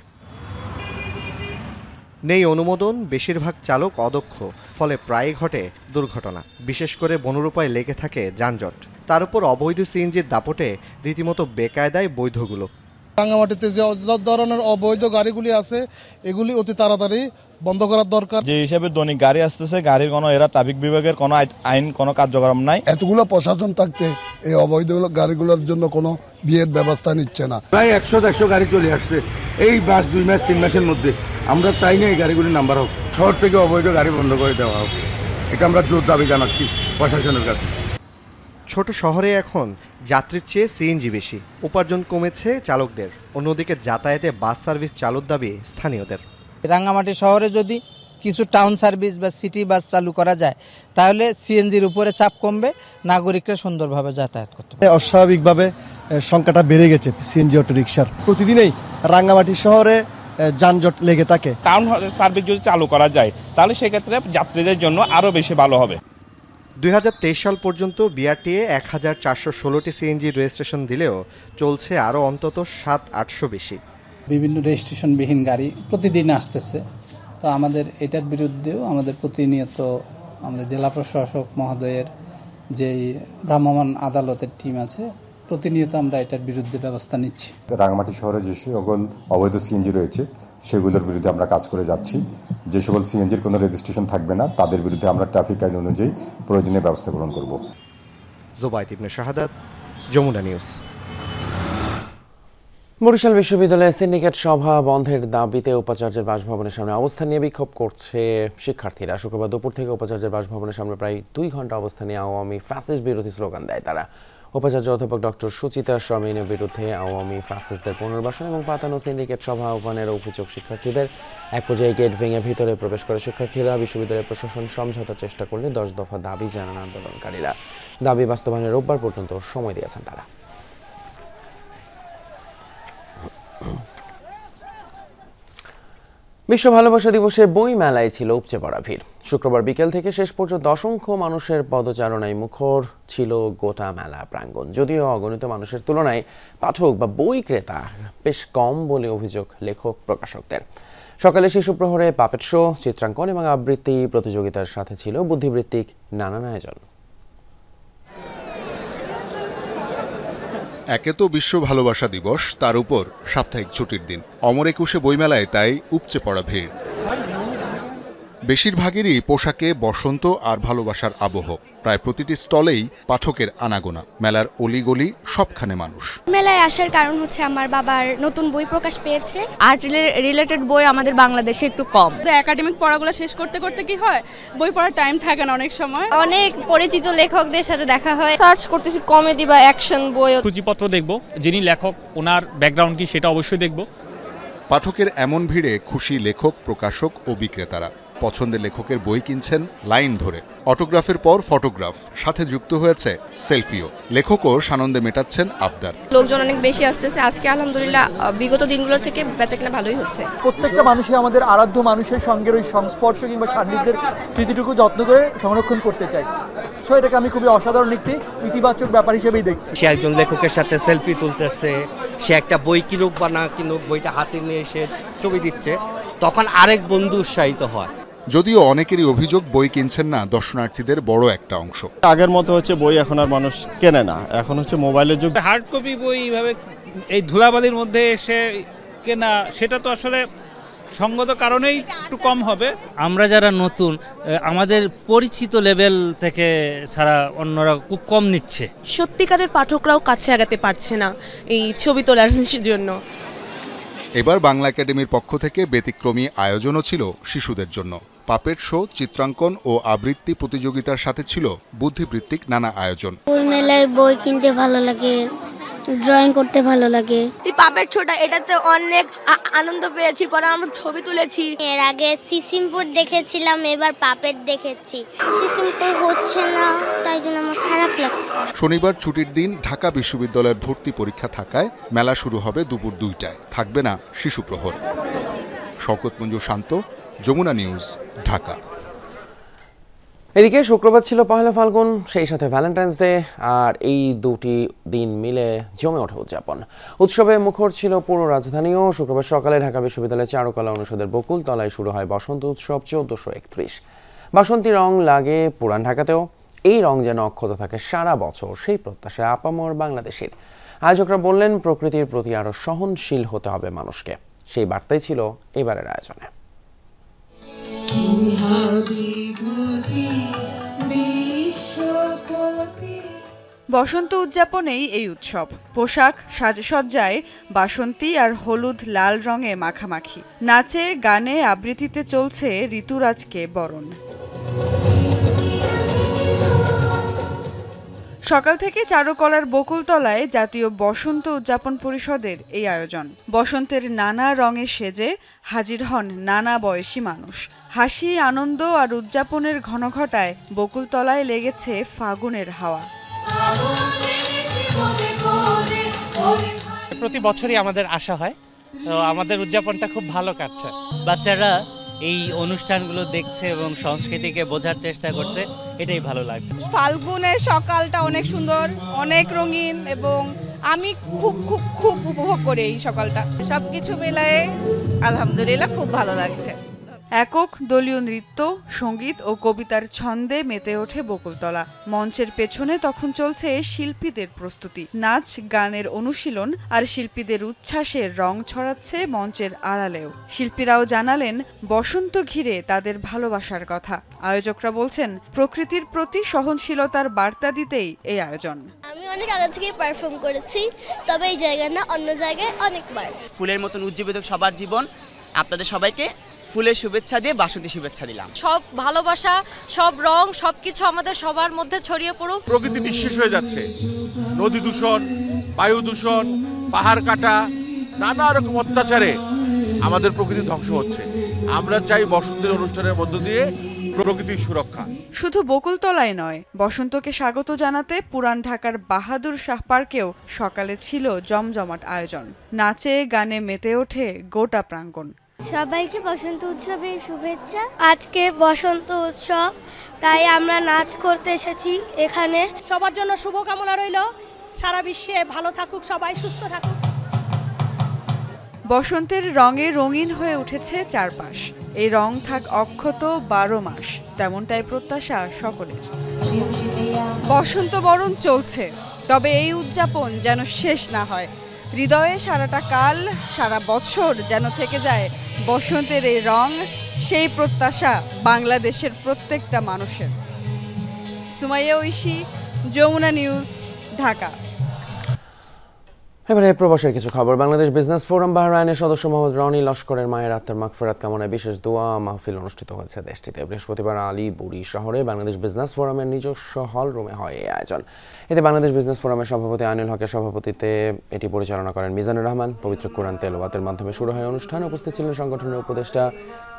নেই অনুমোদন, বেশিরভাগ চালক অদক্ষ, ফলে প্রায়ই ঘটে দুর্ঘটনা। বিশেষ করে বনরূপায় লেগে থাকে যানজট। তার উপর অবৈধ সিএনজির দাপটে রীতিমতো বেকায়দায় বৈধগুলো। রাঙ্গামাটিতে যে ধরনের অবৈধ গাড়িগুলি আছে, এগুলি অতি তাড়াতাড়ি বন্ধ করার দরকার। যে হিসাবে দৈনিক গাড়ি আসতেছে, গাড়ির কোনো এরা ট্রাফিক বিভাগের কোনো আইন কোনো কার্যক্রম নাই। এতগুলো প্রশাসন থাকতে এই অবৈধ গাড়িগুলোর জন্য কোনো বিয়ের ব্যবস্থা নিচ্ছে না। প্রায় 100 গাড়ি চলে আসছে এই 2 মাস 3 মাসের মধ্যে। আমরা চাই না এই গাড়িগুলির নাম্বার হোক, শহর থেকে অবৈধ গাড়ি বন্ধ করে দেওয়া হোক। এটা আমরা জোর দাবি জানাচ্ছি প্রশাসনের কাছে। ছোট শহরে এখন যাত্রীর চেয়ে সিএনজি বেশি, উপার্জন কমেছে চালকদের। অন্যদিকে যাতায়াতে বাস সার্ভিস চালুর দাবি স্থানীয়দের। রাঙ্গামাটি শহরে যদি কিছু টাউন সার্ভিস বা সিটি বাস চালু করা যায়, তাহলে সিএনজির উপরে চাপ কমবে, নাগরিকরা সুন্দরভাবে যাতায়াত করতে পারবে। অস্বাভাবিকভাবে সংখ্যাটা বেড়ে গেছে সিএনজি অটো রিকশার। প্রতিদিনই রাঙ্গামাটি শহরে যানজট লেগে থাকে। টাউন সার্ভিস যদি চালু করা যায়, তাহলে সেক্ষেত্রে যাত্রীদের জন্য আরও বেশি ভালো হবে। 2023 সাল পর্যন্ত বিআরটিএ 1416টি সিএনজি রেজিস্ট্রেশন দিলেও চলছে আরও অন্তত 700-800 বেশি। বিভিন্ন রেজিস্ট্রেশনবিহীন গাড়ি প্রতিদিন আসতেছে। তো আমাদের এটার বিরুদ্ধেও আমাদের প্রতিনিয়ত আমাদের জেলা প্রশাসক মহোদয়ের যেই ভ্রাম্যমাণ আদালতের টিম আছে, প্রতিনিয়ত আমরা এটার বিরুদ্ধে ব্যবস্থা নিচ্ছি। রাঙ্গামাটি শহরে যে সকল অবৈধ সিএনজি রয়েছে সেগুলোর বিরুদ্ধে আমরা কাজ করে যাচ্ছি। যে সকল সিএনজির কোনো রেজিস্ট্রেশন থাকবে না, তাদের বিরুদ্ধে আমরা ট্রাফিক আইন অনুযায়ী প্রয়োজনীয় ব্যবস্থা গ্রহণ করব। জোবায়েদ ইবনে শাহাদাত, যমুনা নিউজ। বরিশাল বিশ্ববিদ্যালয়ে সিন্ডিকেট সভা বন্ধের দাবিতে উপাচার্যের বাসভবনের সামনে অবস্থান নিয়ে বিক্ষোভ করছে শিক্ষার্থীরা। শুক্রবার দুপুর থেকে উপাচার্যের বাসভবনের সামনে প্রায় 2 ঘন্টা অবস্থান নিয়ে আওয়ামী ফ্যাসিস্ট বিরোধী স্লোগান দেয় তারা। উপাচার্য অধ্যাপক ডক্টর সুচিতা শর্মিনের বিরুদ্ধে আওয়ামী ফ্যাসিস্টদের পুনর্বাসন এবং পাতানো সিন্ডিকেট সভা আহ্বানের অভিযোগ শিক্ষার্থীদের। এক পর্যায়ে গেট ভেঙে ভিতরে প্রবেশ করে শিক্ষার্থীরা। বিশ্ববিদ্যালয়ের প্রশাসন সমঝোতার চেষ্টা করলে 10 দফা দাবি জানান আন্দোলনকারীরা। দাবি বাস্তবায়নের রোববার পর্যন্ত সময় দিয়েছেন তারা। বিশ্ব ভালোবাসা দিবসে বই মেলায় ছিল উপচে পড়া ভিড়। শুক্রবার বিকেল থেকে শেষ পর্যন্ত অসংখ্য মানুষের পদচারণায় মুখর ছিল গোটা মেলা প্রাঙ্গণ। যদিও অগণিত মানুষের তুলনায় পাঠক বা বই ক্রেতা বেশ কম বলে অভিযোগ লেখক প্রকাশকদের। সকালে শিশু প্রহরে পাপেট শো, চিত্রাঙ্কন এবং আবৃত্তি প্রতিযোগিতার সাথে ছিল বুদ্ধিবৃত্তিক নানান আয়োজন। একে তো বিশ্ব ভালোবাসা দিবস, তার উপর সাপ্তাহিক ছুটির দিন। অমর একুশে বইমেলায় তাই উপচে পড়া ভিড়। বেশিরভাগেরই পোশাকে বসন্ত আর ভালোবাসার আবহ। প্রায় প্রতিটি স্টলেই পাঠকের আনাগোনা। মেলার অলিগলি সবখানে মানুষ। মেলায় আসার কারণ হচ্ছে আমার বাবার নতুন বই প্রকাশ পেয়েছে। আর্ট রিলেটেড বই আমাদের বাংলাদেশে একটু কম। একাডেমিক পড়াগুলো শেষ করতে করতে কি হয়, বই পড়ার টাইম থাকে না অনেক সময়। অনেক পরিচিত লেখকদের সাথে দেখা হয়। সার্চ করতেছি কমেডি বা অ্যাকশন বই। সূচিপত্র দেখব, যিনি লেখক ওনার ব্যাকগ্রাউন্ড কি সেটা অবশ্যই দেখব। পাঠকের এমন ভিড়ে খুশি লেখক, প্রকাশক ও বিক্রেতারা। পছন্দের লেখকের বই কিনছেন লাইন ধরে। অটোগ্রাফের পর ফটোগ্রাফ, সাথে যুক্ত হয়েছে সেলফিও। লেখকও সানন্দে মেটাচ্ছেন আবদার। লোকজন অনেক বেশি আসতেছে আজকে, আলহামদুলিল্লাহ বিগত দিনগুলোর থেকে বেচাকেনা ভালোই হচ্ছে। প্রত্যেকটা মানুষই আমাদের আরাধ্য মানুষের সঙ্গে ওই সংস্পর্শ কিংবা সান্নিধ্যের স্মৃতিটুকু যত্ন করে সংরক্ষণ করতে চাই। সো এটাকে আমি খুবই অসাধারণ একটি ইতিবাচক ব্যাপার হিসেবেই দেখছি। সে একজন লেখকের সাথে সেলফি তুলতেছে, সে একটা বই কিনুক বা না কিনুক, বইটা হাতে নিয়ে সে ছবি দিচ্ছে, তখন আরেক বন্ধু উৎসাহিত হয়। যদিও অনেকেরই অভিযোগ বই কিনছেন না দর্শনার্থীদের বড় একটা অংশ। আগের মতো হচ্ছে বই এখন আর মানুষ কেনে না, এখন হচ্ছে মোবাইলের যুগ। হার্ড কপি বই এইভাবে এই ধুলাবালির মধ্যে এসে কেনা, সেটা তো আসলে সঙ্গত কারণেই একটু কম হবে। আমরা যারা নতুন, আমাদের পরিচিত লেভেল থেকে ছাড়া অন্যরা খুব কম নিচ্ছে। সত্যিকারের পাঠকরাও কাছে আগাতে পারছে না এই ছবি তোলার জন্য। এবার বাংলা একাডেমির পক্ষ থেকে ব্যতিক্রমী আয়োজনও ছিল শিশুদের জন্য। পাপেট শো, চিত্রাঙ্কন ও আবৃত্তি প্রতিযোগিতার সাথে ছিল বুদ্ধিবৃত্তিক নানা আয়োজন। বই মেলায় বই কিনতে ভালো লাগে, ড্রয়িং করতে ভালো লাগে। এই পাপেট শোটা, এটাতে অনেক আনন্দ পেয়েছি, পরে আমরা ছবি তুলেছি। এর আগে সিসিমপুর দেখেছিলাম, এবার পাপেট দেখেছি। সিসিমপুর হচ্ছে না, তাই জন্য আমার খারাপ লাগছে। শনিবার ছুটির দিন, ঢাকা বিশ্ববিদ্যালয়ের ভর্তি পরীক্ষা থাকায় মেলা শুরু হবে দুপুর 2টায়। থাকবে না শিশু প্রহর। শওকত মঞ্জু শান্ত, যমুনা নিউজ, ঢাকা। এদিকে শুক্রবার ছিল পহেলা ফাল্গুন, সেই সাথে ভ্যালেন্টাইন্স ডে, আর এই দুটি দিন মিলে জমে ওঠে উদযাপন। উৎসবে মুখর ছিল পুরো রাজধানীও। শুক্রবার সকালে ঢাকা বিশ্ববিদ্যালয়ের চারুকলা অনুষদের বকুলতলায় শুরু হয় বসন্ত উৎসব 1431। বাসন্তী রং লাগে পুরান ঢাকাতেও। এই রং যেন অক্ষত থাকে সারা বছর, সেই প্রত্যাশা আপামর বাংলাদেশের। আয়োজকরা বললেন, প্রকৃতির প্রতি আরো সহনশীল হতে হবে মানুষকে। সেই বার্তাই ছিল এবারের আয়োজনে। বসন্ত উদযাপনেই এই উৎসব। পোশাক সাজসজ্জায় বাসন্তী আর হলুদ লাল রঙে মাখামাখি। নাচে গানে আবৃত্তিতে চলছে ঋতুরাজকে বরণ। সকাল থেকে চারুকলার বকুলতলায় জাতীয় বসন্ত উদযাপন পরিষদের এই আয়োজন। বসন্তের নানা রঙে সেজে হাজির হন নানা বয়সী মানুষ। হাসি, আনন্দ আর উদযাপনের ঘনঘটায় বকুলতলায় লেগেছে ফাগুনের হাওয়া। প্রতি বছরই আমাদের আশা হয়, তো আমাদের উদযাপনটা খুব ভালো কাটছে। বাচ্চারা এই অনুষ্ঠানগুলো দেখছে এবং সংস্কৃতিকে বোঝার চেষ্টা করছে, এটাই ভালো লাগছে। ফাল্গুনের সকালটা অনেক সুন্দর, অনেক রঙিন, এবং আমি খুব খুব খুব উপভোগ করি এই সকালটা। সবকিছু মিলায়ে আলহামদুলিল্লাহ খুব ভালো লাগছে। একক দলীয় নৃত্য, সঙ্গীত ও কবিতার ছন্দে মেতে ওঠে বকুলতলা। মঞ্চের পেছনে তখন চলছে শিল্পীদের প্রস্তুতি। নাচ, গানের অনুশীলন আর শিল্পীদের উচ্ছ্বাসের রং ছড়াচ্ছে মঞ্চের আড়ালেও। শিল্পীরাও জানালেন বসন্ত ঘিরে তাদের ভালোবাসার কথা। আয়োজকরা বলছেন, প্রকৃতির প্রতি সহনশীলতার বার্তা দিতেই এই আয়োজন। আমি অনেক আগে থেকে পারফর্ম করেছি, তবে এই জায়গায় না, অন্য জায়গায় অনেকবার। ফুলের মতন উজ্জীবিত সবার জীবন। আপনাদের সবাইকে ফুলের শুভেচ্ছা দিয়ে বাসন্তী শুভেচ্ছা দিলাম। সব ভালোবাসা, সব রং, সবকিছু আমাদের সবার মধ্যে ছড়িয়ে পড়ুক। প্রকৃতি নিঃশেষ হয়ে যাচ্ছে। নদী দূষণ, বায়ু দূষণ, পাহাড় কাটা, নানা রকম অত্যাচারে আমাদের প্রকৃতি ধ্বংস হচ্ছে। আমরা চাই বসন্তের অনুষ্ঠানের মধ্য দিয়ে প্রকৃতির সুরক্ষা। শুধু বকুলতলায় নয়, বসন্তকে স্বাগত জানাতে পুরান ঢাকার বাহাদুর শাহ পার্কেও সকালে ছিল জমজমাট আয়োজন। নাচে গানে মেতে ওঠে গোটা প্রাঙ্গণ। সবাইকে বসন্ত উৎসবের শুভেচ্ছা। আজকে বসন্ত উৎসব, তাই আমরা নাচ করতে এসেছি এখানে। সবার জন্য শুভকামনা রইল, সারা বিশ্বে ভালো থাকুক সবাই, সুস্থ থাকুক। বসন্তের রঙে রঙিন হয়ে উঠেছে চারপাশ। এই রং থাক অক্ষত 12 মাস, তেমনটাই প্রত্যাশা সকলের। বসন্ত বরণ চলছে, তবে এই উদযাপন যেন শেষ না হয়। হৃদয়ে সারাটা কাল, সারা বছর যেন থেকে যায় বসন্তের এই রং, সেই প্রত্যাশা বাংলাদেশের প্রত্যেকটা মানুষের। সুমাইয়া ঐশী, যমুনা নিউজ, ঢাকা। এবারে প্রবাসের কিছু খবর। বাংলাদেশ বিজনেস ফোরাম বাহরাইনের সদস্য মোহাম্মদ রনি লস্করের মায়ের আত্মার মাগফিরাত কামনায় বিশেষ দোয়া মাহফিল অনুষ্ঠিত হয়েছে দেশটিতে। বৃহস্পতিবার আলীবুড়ি শহরে বাংলাদেশ বিজনেস ফোরামের নিজস্ব হল রুমে হয় এই আয়োজন। এতে বাংলাদেশ বিজনেস ফোরামের সভাপতি আইনুল হকের সভাপতিত্বে এটি পরিচালনা করেন মিজানুর রহমান। পবিত্র কোরআন তেলাওয়াতের মাধ্যমে শুরু হয় অনুষ্ঠান। উপস্থিত ছিলেন সংগঠনের উপদেষ্টা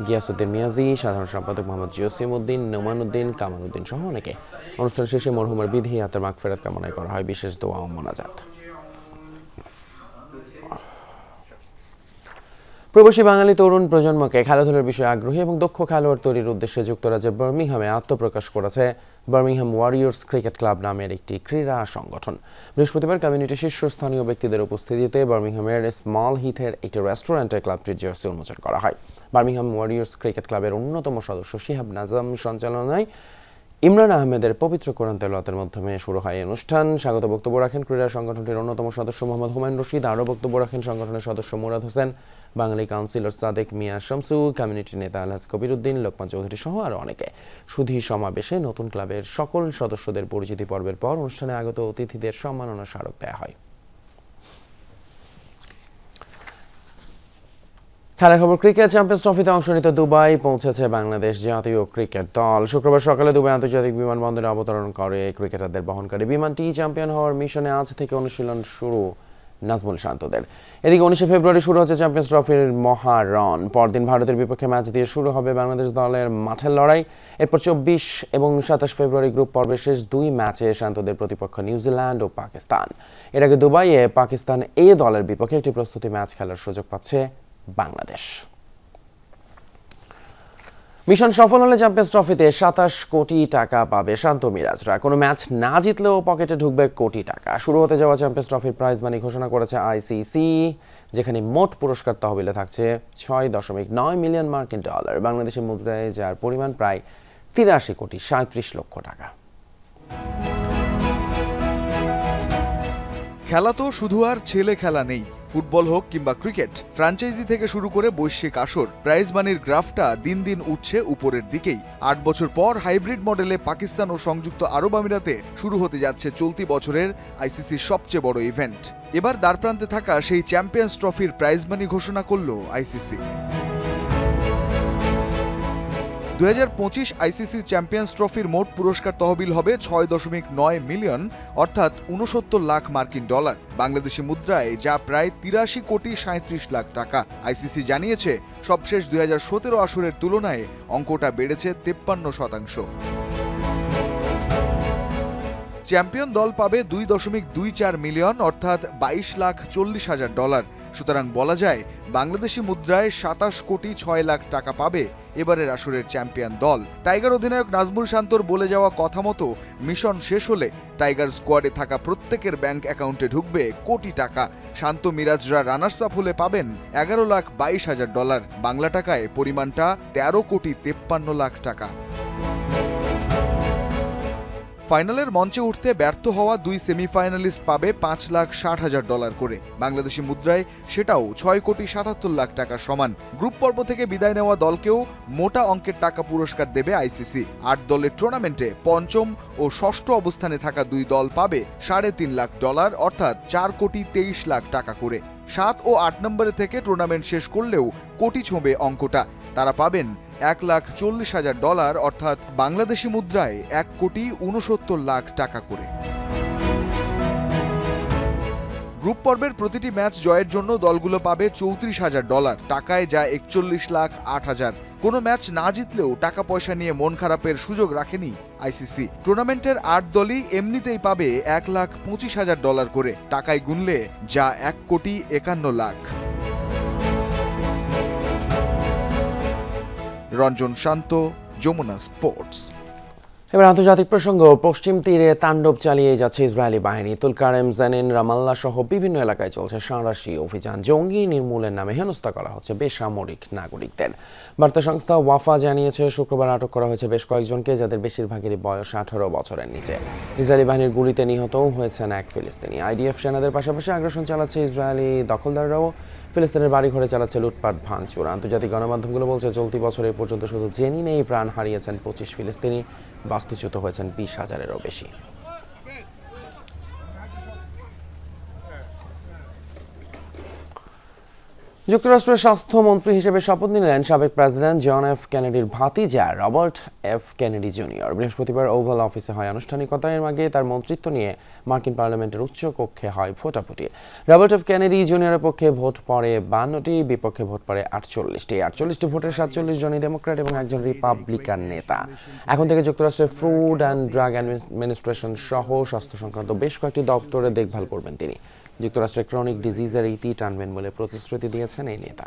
গিয়াসউদ্দিন মিয়াজি, সাধারণ সম্পাদক মোহাম্মদ জসিম উদ্দিন, নোমান উদ্দিন, কামাল উদ্দিন সহ অনেকে। অনুষ্ঠান শেষে মরহুমের বিধি আত্মার মাগফিরাত কামনায় করা হয় বিশেষ দোয়া ও মোনাজাত। প্রবাসী বাঙালি তরুণ প্রজন্মকে খেলাধুলার বিষয়ে আগ্রহী এবং দক্ষ খেলোয়াড় তৈরির উদ্দেশ্যে যুক্তরাজ্যের বার্মিংহামে আত্মপ্রকাশ করেছে বার্মিংহাম ওয়ারিয়র্স ক্রিকেট ক্লাব নামের একটি ক্রীড়া সংগঠন। বৃহস্পতিবার কমিউনিটি শীর্ষস্থানীয় ব্যক্তিদের উপস্থিতিতে বার্মিংহামের স্মল হিথের একটি রেস্টুরেন্টে ক্লাবটির জার্সি উন্মোচন করা হয়। বার্মিংহাম ওয়ারিয়র্স ক্রিকেট ক্লাবের অন্যতম সদস্য শিহাব নাজাম সঞ্চালনায় ইমরান আহমেদের পবিত্র কোরআন তেলাওয়াতের মাধ্যমে শুরু হয় অনুষ্ঠান। স্বাগত বক্তব্য রাখেন ক্রীড়া সংগঠনটির অন্যতম সদস্য মোহাম্মদ হুমায়ুন রশিদ। আরও বক্তব্য রাখেন সংগঠনের সদস্য মুরাদ হোসেন, বাঙালি কাউন্সিলর সাদেক মিয়া শামসু, কমিউনিটি নেতা আলহাজ কবির উদ্দিন, লোকমান চৌধুরী সহ আরও অনেকে। সুধী সমাবেশে নতুন ক্লাবের সকল সদস্যদের পরিচিতি পর্বের পর অনুষ্ঠানে আগত অতিথিদের সম্মাননা স্মারক দেওয়া হয়। খেলার খবর। ক্রিকেট চ্যাম্পিয়ন্স ট্রফিতে অংশ নিতে দুবাই পৌঁছেছে বাংলাদেশ জাতীয় ক্রিকেট দল। শুক্রবার সকালে দুবাই আন্তর্জাতিক বিমানবন্দরে অবতরণ করে ক্রিকেটারদের বহনকারী বিমানটি। চ্যাম্পিয়ন হওয়ার মিশনে আজ থেকে অনুশীলন শুরু নাজমুল শান্তদের। এদিকে 19 ফেব্রুয়ারি শুরু হচ্ছে চ্যাম্পিয়ন্স ট্রফির মহারণ। পরদিন ভারতের বিপক্ষে ম্যাচ দিয়ে শুরু হবে বাংলাদেশ দলের মাঠের লড়াই। এরপর 24 এবং 27 ফেব্রুয়ারি গ্রুপ পর্বের শেষ দুই ম্যাচে শান্তদের প্রতিপক্ষ নিউজিল্যান্ড ও পাকিস্তান। এর আগে দুবাইয়ে পাকিস্তান এ দলের বিপক্ষে একটি প্রস্তুতি ম্যাচ খেলার সুযোগ পাচ্ছে বাংলাদেশ। মিশন সফল হলে চ্যাম্পিয়ন্স ট্রফিতে 27 কোটি টাকা পাবে শান্ত মিরাজরা। কোনো ম্যাচ না জিতলেও পকেটে ঢুকবে কোটি টাকা। শুরু হতে যাওয়া চ্যাম্পিয়ন্স ট্রফির প্রাইজ মানি ঘোষণা করেছে আইসিসি, যেখানে মোট পুরস্কার তহবিলে থাকছে 6.9 মিলিয়ন মার্কিন ডলার, বাংলাদেশি মুদ্রায় যার পরিমাণ প্রায় 83 কোটি 37 লক্ষ টাকা। খেলা তো শুধু আর ছেলে খেলা নেই, ফুটবল হোক কিংবা ক্রিকেট, ফ্র্যাঞ্চাইজি থেকে শুরু করে বৈশ্বিক আসর, প্রাইজ মানির গ্রাফটা দিন দিন উঠছে উপরের দিকেই। 8 বছর পর হাইব্রিড মডেলে পাকিস্তান ও সংযুক্ত আরব আমিরাতে শুরু হতে যাচ্ছে চলতি বছরের আইসিসির সবচেয়ে বড় ইভেন্ট। এবার দ্বারপ্রান্তে থাকা সেই চ্যাম্পিয়ন্স ট্রফির প্রাইজ মানি ঘোষণা করল আইসিসি। 2025 আইসিসি চ্যাম্পিয়ন্স ট্রফির মোট পুরস্কার তহবিল হবে 6.9 মিলিয়ন, অর্থাৎ 69 লাখ মার্কিন ডলার, বাংলাদেশি মুদ্রায় যা প্রায় 83 কোটি 37 লাখ টাকা। আইসিসি জানিয়েছে সবশেষ 2017 আসরের তুলনায় অঙ্কটা বেড়েছে 53%। চ্যাম্পিয়ন দল পাবে 2.24 মিলিয়ন, অর্থাৎ 22 লাখ 40 হাজার ডলার। সুতরাং বলা যায় বাংলাদেশি মুদ্রায় 27 কোটি 6 লাখ টাকা পাবে এবারের আসরের চ্যাম্পিয়ন দল। টাইগার অধিনায়ক নাজমুল শান্তর বলে যাওয়া কথা মতো মিশন শেষ হলে টাইগার স্কোয়াডে থাকা প্রত্যেকের ব্যাংক অ্যাকাউন্টে ঢুকবে কোটি টাকা। শান্ত মিরাজরা রানার্স আপ হলে পাবেন 11 লাখ 22 হাজার ডলার, বাংলা টাকায় পরিমাণটা 13 কোটি 53 লাখ টাকা। ফাইনালের মঞ্চে উঠতে ব্যর্থ হওয়া দুই সেমিফাইনালিস্ট পাবে 5 লাখ 60 হাজার ডলার করে, বাংলাদেশি মুদ্রায় সেটাও 6 কোটি 77 লাখ টাকার সমান। গ্রুপ পর্ব থেকে বিদায় নেওয়া দলকেও মোটা অঙ্কের টাকা পুরস্কার দেবে আইসিসি। 8 দলের টুর্নামেন্টে পঞ্চম ও ষষ্ঠ অবস্থানে থাকা দুই দল পাবে 3.5 লাখ ডলার, অর্থাৎ 4 কোটি 23 লাখ টাকা করে। 7 ও 8 নম্বরে থেকে টুর্নামেন্ট শেষ করলেও কোটি ছোঁবে অঙ্কটা, তারা পাবেন 1 লাখ 40 হাজার ডলার, অর্থাৎ বাংলাদেশি মুদ্রায় 1 কোটি 69 লাখ টাকা করে। গ্রুপ পর্বের প্রতিটি ম্যাচ জয়ের জন্য দলগুলো পাবে 34 হাজার ডলার, টাকায় যা 41 লাখ 8 হাজার। কোনো ম্যাচ না জিতলেও টাকা পয়সা নিয়ে মন খারাপের সুযোগ রাখেনি আইসিসি। টুর্নামেন্টের 8 দলই এমনিতেই পাবে 1 লাখ 25 হাজার ডলার করে, টাকায় গুনলে যা 1 কোটি 51 লাখ। রঞ্জন শান্ত, যমুনা স্পোর্টস। এবার আন্তর্জাতিক প্রসঙ্গ। পশ্চিম তীরে তাণ্ডব চালিয়ে যাচ্ছে ইসরায়েলি বাহিনী। তুলকারেম, জানিন, রামাল্লা সহ বিভিন্ন এলাকায় চলছে সাঁড়াশি অভিযান। জঙ্গি নির্মূলের নামে হেনস্থা করা হচ্ছে বেসামরিক নাগরিকদের। বার্তা সংস্থা ওয়াফা জানিয়েছে শুক্রবার আটক করা হয়েছে বেশ কয়েকজনকে, যাদের বেশিরভাগেরই বয়স 18 বছরের নিচে। ইসরায়েলি বাহিনীর গুলিতে নিহতও হয়েছেন এক ফিলিস্তিনি। আইডিএফ সেনাদের পাশাপাশি আগ্রাসন চালাচ্ছে ইসরায়েলি দখলদাররাও। ফিলিস্তিনের বাড়িঘরে চালাচ্ছে লুটপাট ভাঙচুর। আন্তর্জাতিক গণমাধ্যমগুলো বলছে চলতি বছর এই পর্যন্ত শুধু জেনিনেই প্রাণ হারিয়েছেন 25 ফিলিস্তিনি, বাস্তুচ্যুত হয়েছেন 20,000-এরও বেশি। যুক্তরাষ্ট্রের স্বাস্থ্যমন্ত্রী হিসেবে শপথ নিলেন সাবেক প্রেসিডেন্ট জন এফ কেনেডির ভাতিজা রবার্ট এফ কেনেডি জুনিয়র। বৃহস্পতিবার ওভাল অফিসে হয় আনুষ্ঠানিকতা। এর আগে তার মন্ত্রিত্ব নিয়ে মার্কিন পার্লামেন্টের উচ্চ কক্ষে হয় ভোটাভুটি। রবার্ট এফ কেনেডি জুনিয়রের পক্ষে ভোট পড়ে 52টি, বিপক্ষে ভোট পড়ে 48টি। 48টি ভোটের 47 জনই ডেমোক্র্যাট এবং একজন রিপাবলিকান নেতা। এখন থেকে যুক্তরাষ্ট্রের ফুড অ্যান্ড ড্রাগ অ্যাডমিনিস্ট্রেশন সহ স্বাস্থ্য সংক্রান্ত বেশ কয়েকটি দপ্তরে দেখভাল করবেন তিনি। যুক্তরাষ্ট্রের ক্রনিক ডিজিজের ইতি টানবেন বলে প্রতিশ্রুতি দিয়েছেন এই নেতা।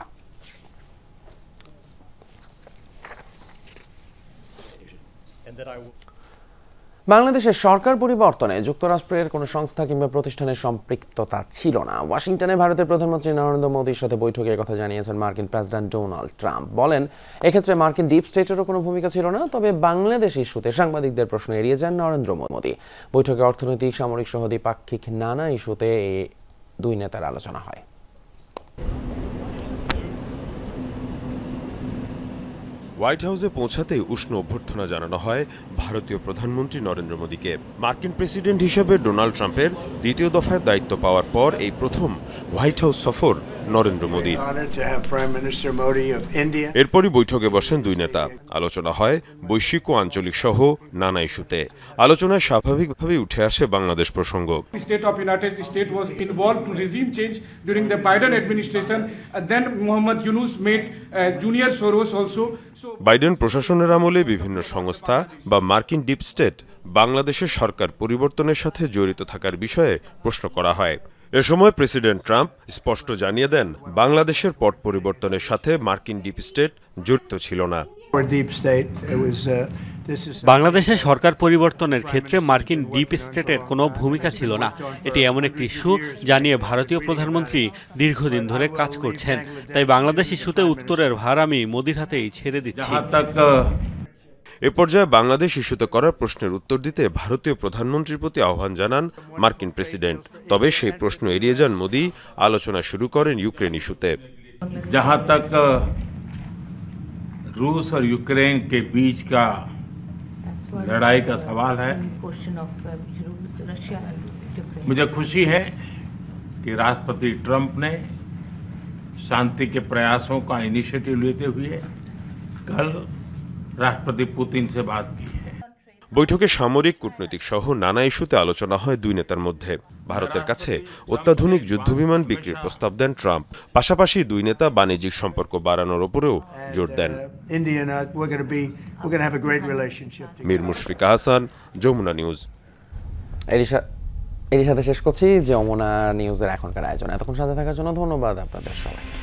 বাংলাদেশের সরকার পরিবর্তনে যুক্তরাষ্ট্রের কোনো সংস্থা কিংবা প্রতিষ্ঠানের সম্পৃক্ততা ছিল না। ওয়াশিংটনে ভারতের প্রধানমন্ত্রী নরেন্দ্র মোদীর সাথে বৈঠকে কথা জানিয়েছেন মার্কিন প্রেসিডেন্ট ডোনাল্ড ট্রাম্প। বলেন, এক্ষেত্রে মার্কিন ডিপ স্টেটেরও কোনো ভূমিকা ছিল না। তবে বাংলাদেশ ইস্যুতে সাংবাদিকদের প্রশ্ন এড়িয়ে যান নরেন্দ্র মোদী। বৈঠকে অর্থনৈতিক, সামরিক সহ দ্বিপাক্ষিক নানা ইস্যুতে এই দুই নেতার আলোচনা হয়। হোয়াইট হাউসে পৌঁছাতেই উষ্ণ অভ্যর্থনা জানানো হয় ভারতীয় প্রধানমন্ত্রী নরেন্দ্র মোদীকে। মার্কিন প্রেসিডেন্ট হিসেবে ডোনাল্ড ট্রাম্পের দ্বিতীয় দফায় দায়িত্ব পাওয়ার পর এই প্রথম হোয়াইট হাউস সফর নরেন্দ্র মোদীর। এরপরই বৈঠকে বসেন দুই নেতা। আলোচনা হয় বৈশ্বিক ও আঞ্চলিক সহ নানা ইস্যুতে। আলোচনায় স্বাভাবিকভাবেই উঠে আসে বাংলাদেশ প্রসঙ্গ। State of United States was involved to regime change during the Biden administration. Then Mohammed Yunus made Junior Soros also. Biden প্রশাসনের আমলে বিভিন্ন সংস্থা বা মার্কিন ডিপ স্টেট বাংলাদেশের সরকার পরিবর্তনের সাথে জড়িত থাকার বিষয়ে প্রশ্ন করা হয়। এ সময় প্রেসিডেন্ট ট্রাম্প স্পষ্ট জানিয়ে দেন, বাংলাদেশের পট পরিবর্তনের সাথে মার্কিন ডিপ স্টেট জড়িত ছিল না। বাংলাদেশের সরকার পরিবর্তনের ক্ষেত্রে মার্কিন ডিপ স্টেটের কোনো ভূমিকা ছিল না। এটি এমন একটি ইস্যু যা নিয়ে ভারতীয় প্রধানমন্ত্রী দীর্ঘদিন ধরে কাজ করছেন। তাই বাংলাদেশ ইস্যুতে উত্তরের ভার আমি মোদির হাতেই ছেড়ে দিচ্ছি। এ পর্যায়ে বাংলাদেশ ইস্যুতে করার প্রশ্নের উত্তর দিতে ভারতীয় প্রধানমন্ত্রীর প্রতি আহ্বান জানান মার্কিন প্রেসিডেন্ট। তবে সেই প্রশ্ন এড়িয়ে যান মোদি। আলোচনা শুরু করেন ইউক্রেন ইস্যুতে। जहां तक रूस और यूक्रेन के बीच का लड़ाई का सवाल है, मुझे खुशी है कि राष्ट्रपति ट्रंप ने शांति के प्रयासों का इनिशिएटिव लेते हुए कल राष्ट्रपति पुतिन से बात की है। বৈঠকে সামরিক, কূটনৈতিক সহ নানা ইস্যুতে আলোচনা হয় দুই নেতার মধ্যে। ভারতের কাছে অত্যাধুনিক যুদ্ধবিমান বিক্রির প্রস্তাব দেন ট্রাম্প। পাশাপাশি দুই নেতা বাণিজ্যিক সম্পর্ক বাড়ানোর উপরেও জোর দেন। মীর মুশফিকা হাসান, যমুনা নিউজ। এরই সাথে শেষ করছি যমুনা নিউজের এখনকার আয়োজন। এতক্ষণ সাথে থাকার জন্য ধন্যবাদ আপনাদের সবাইকে।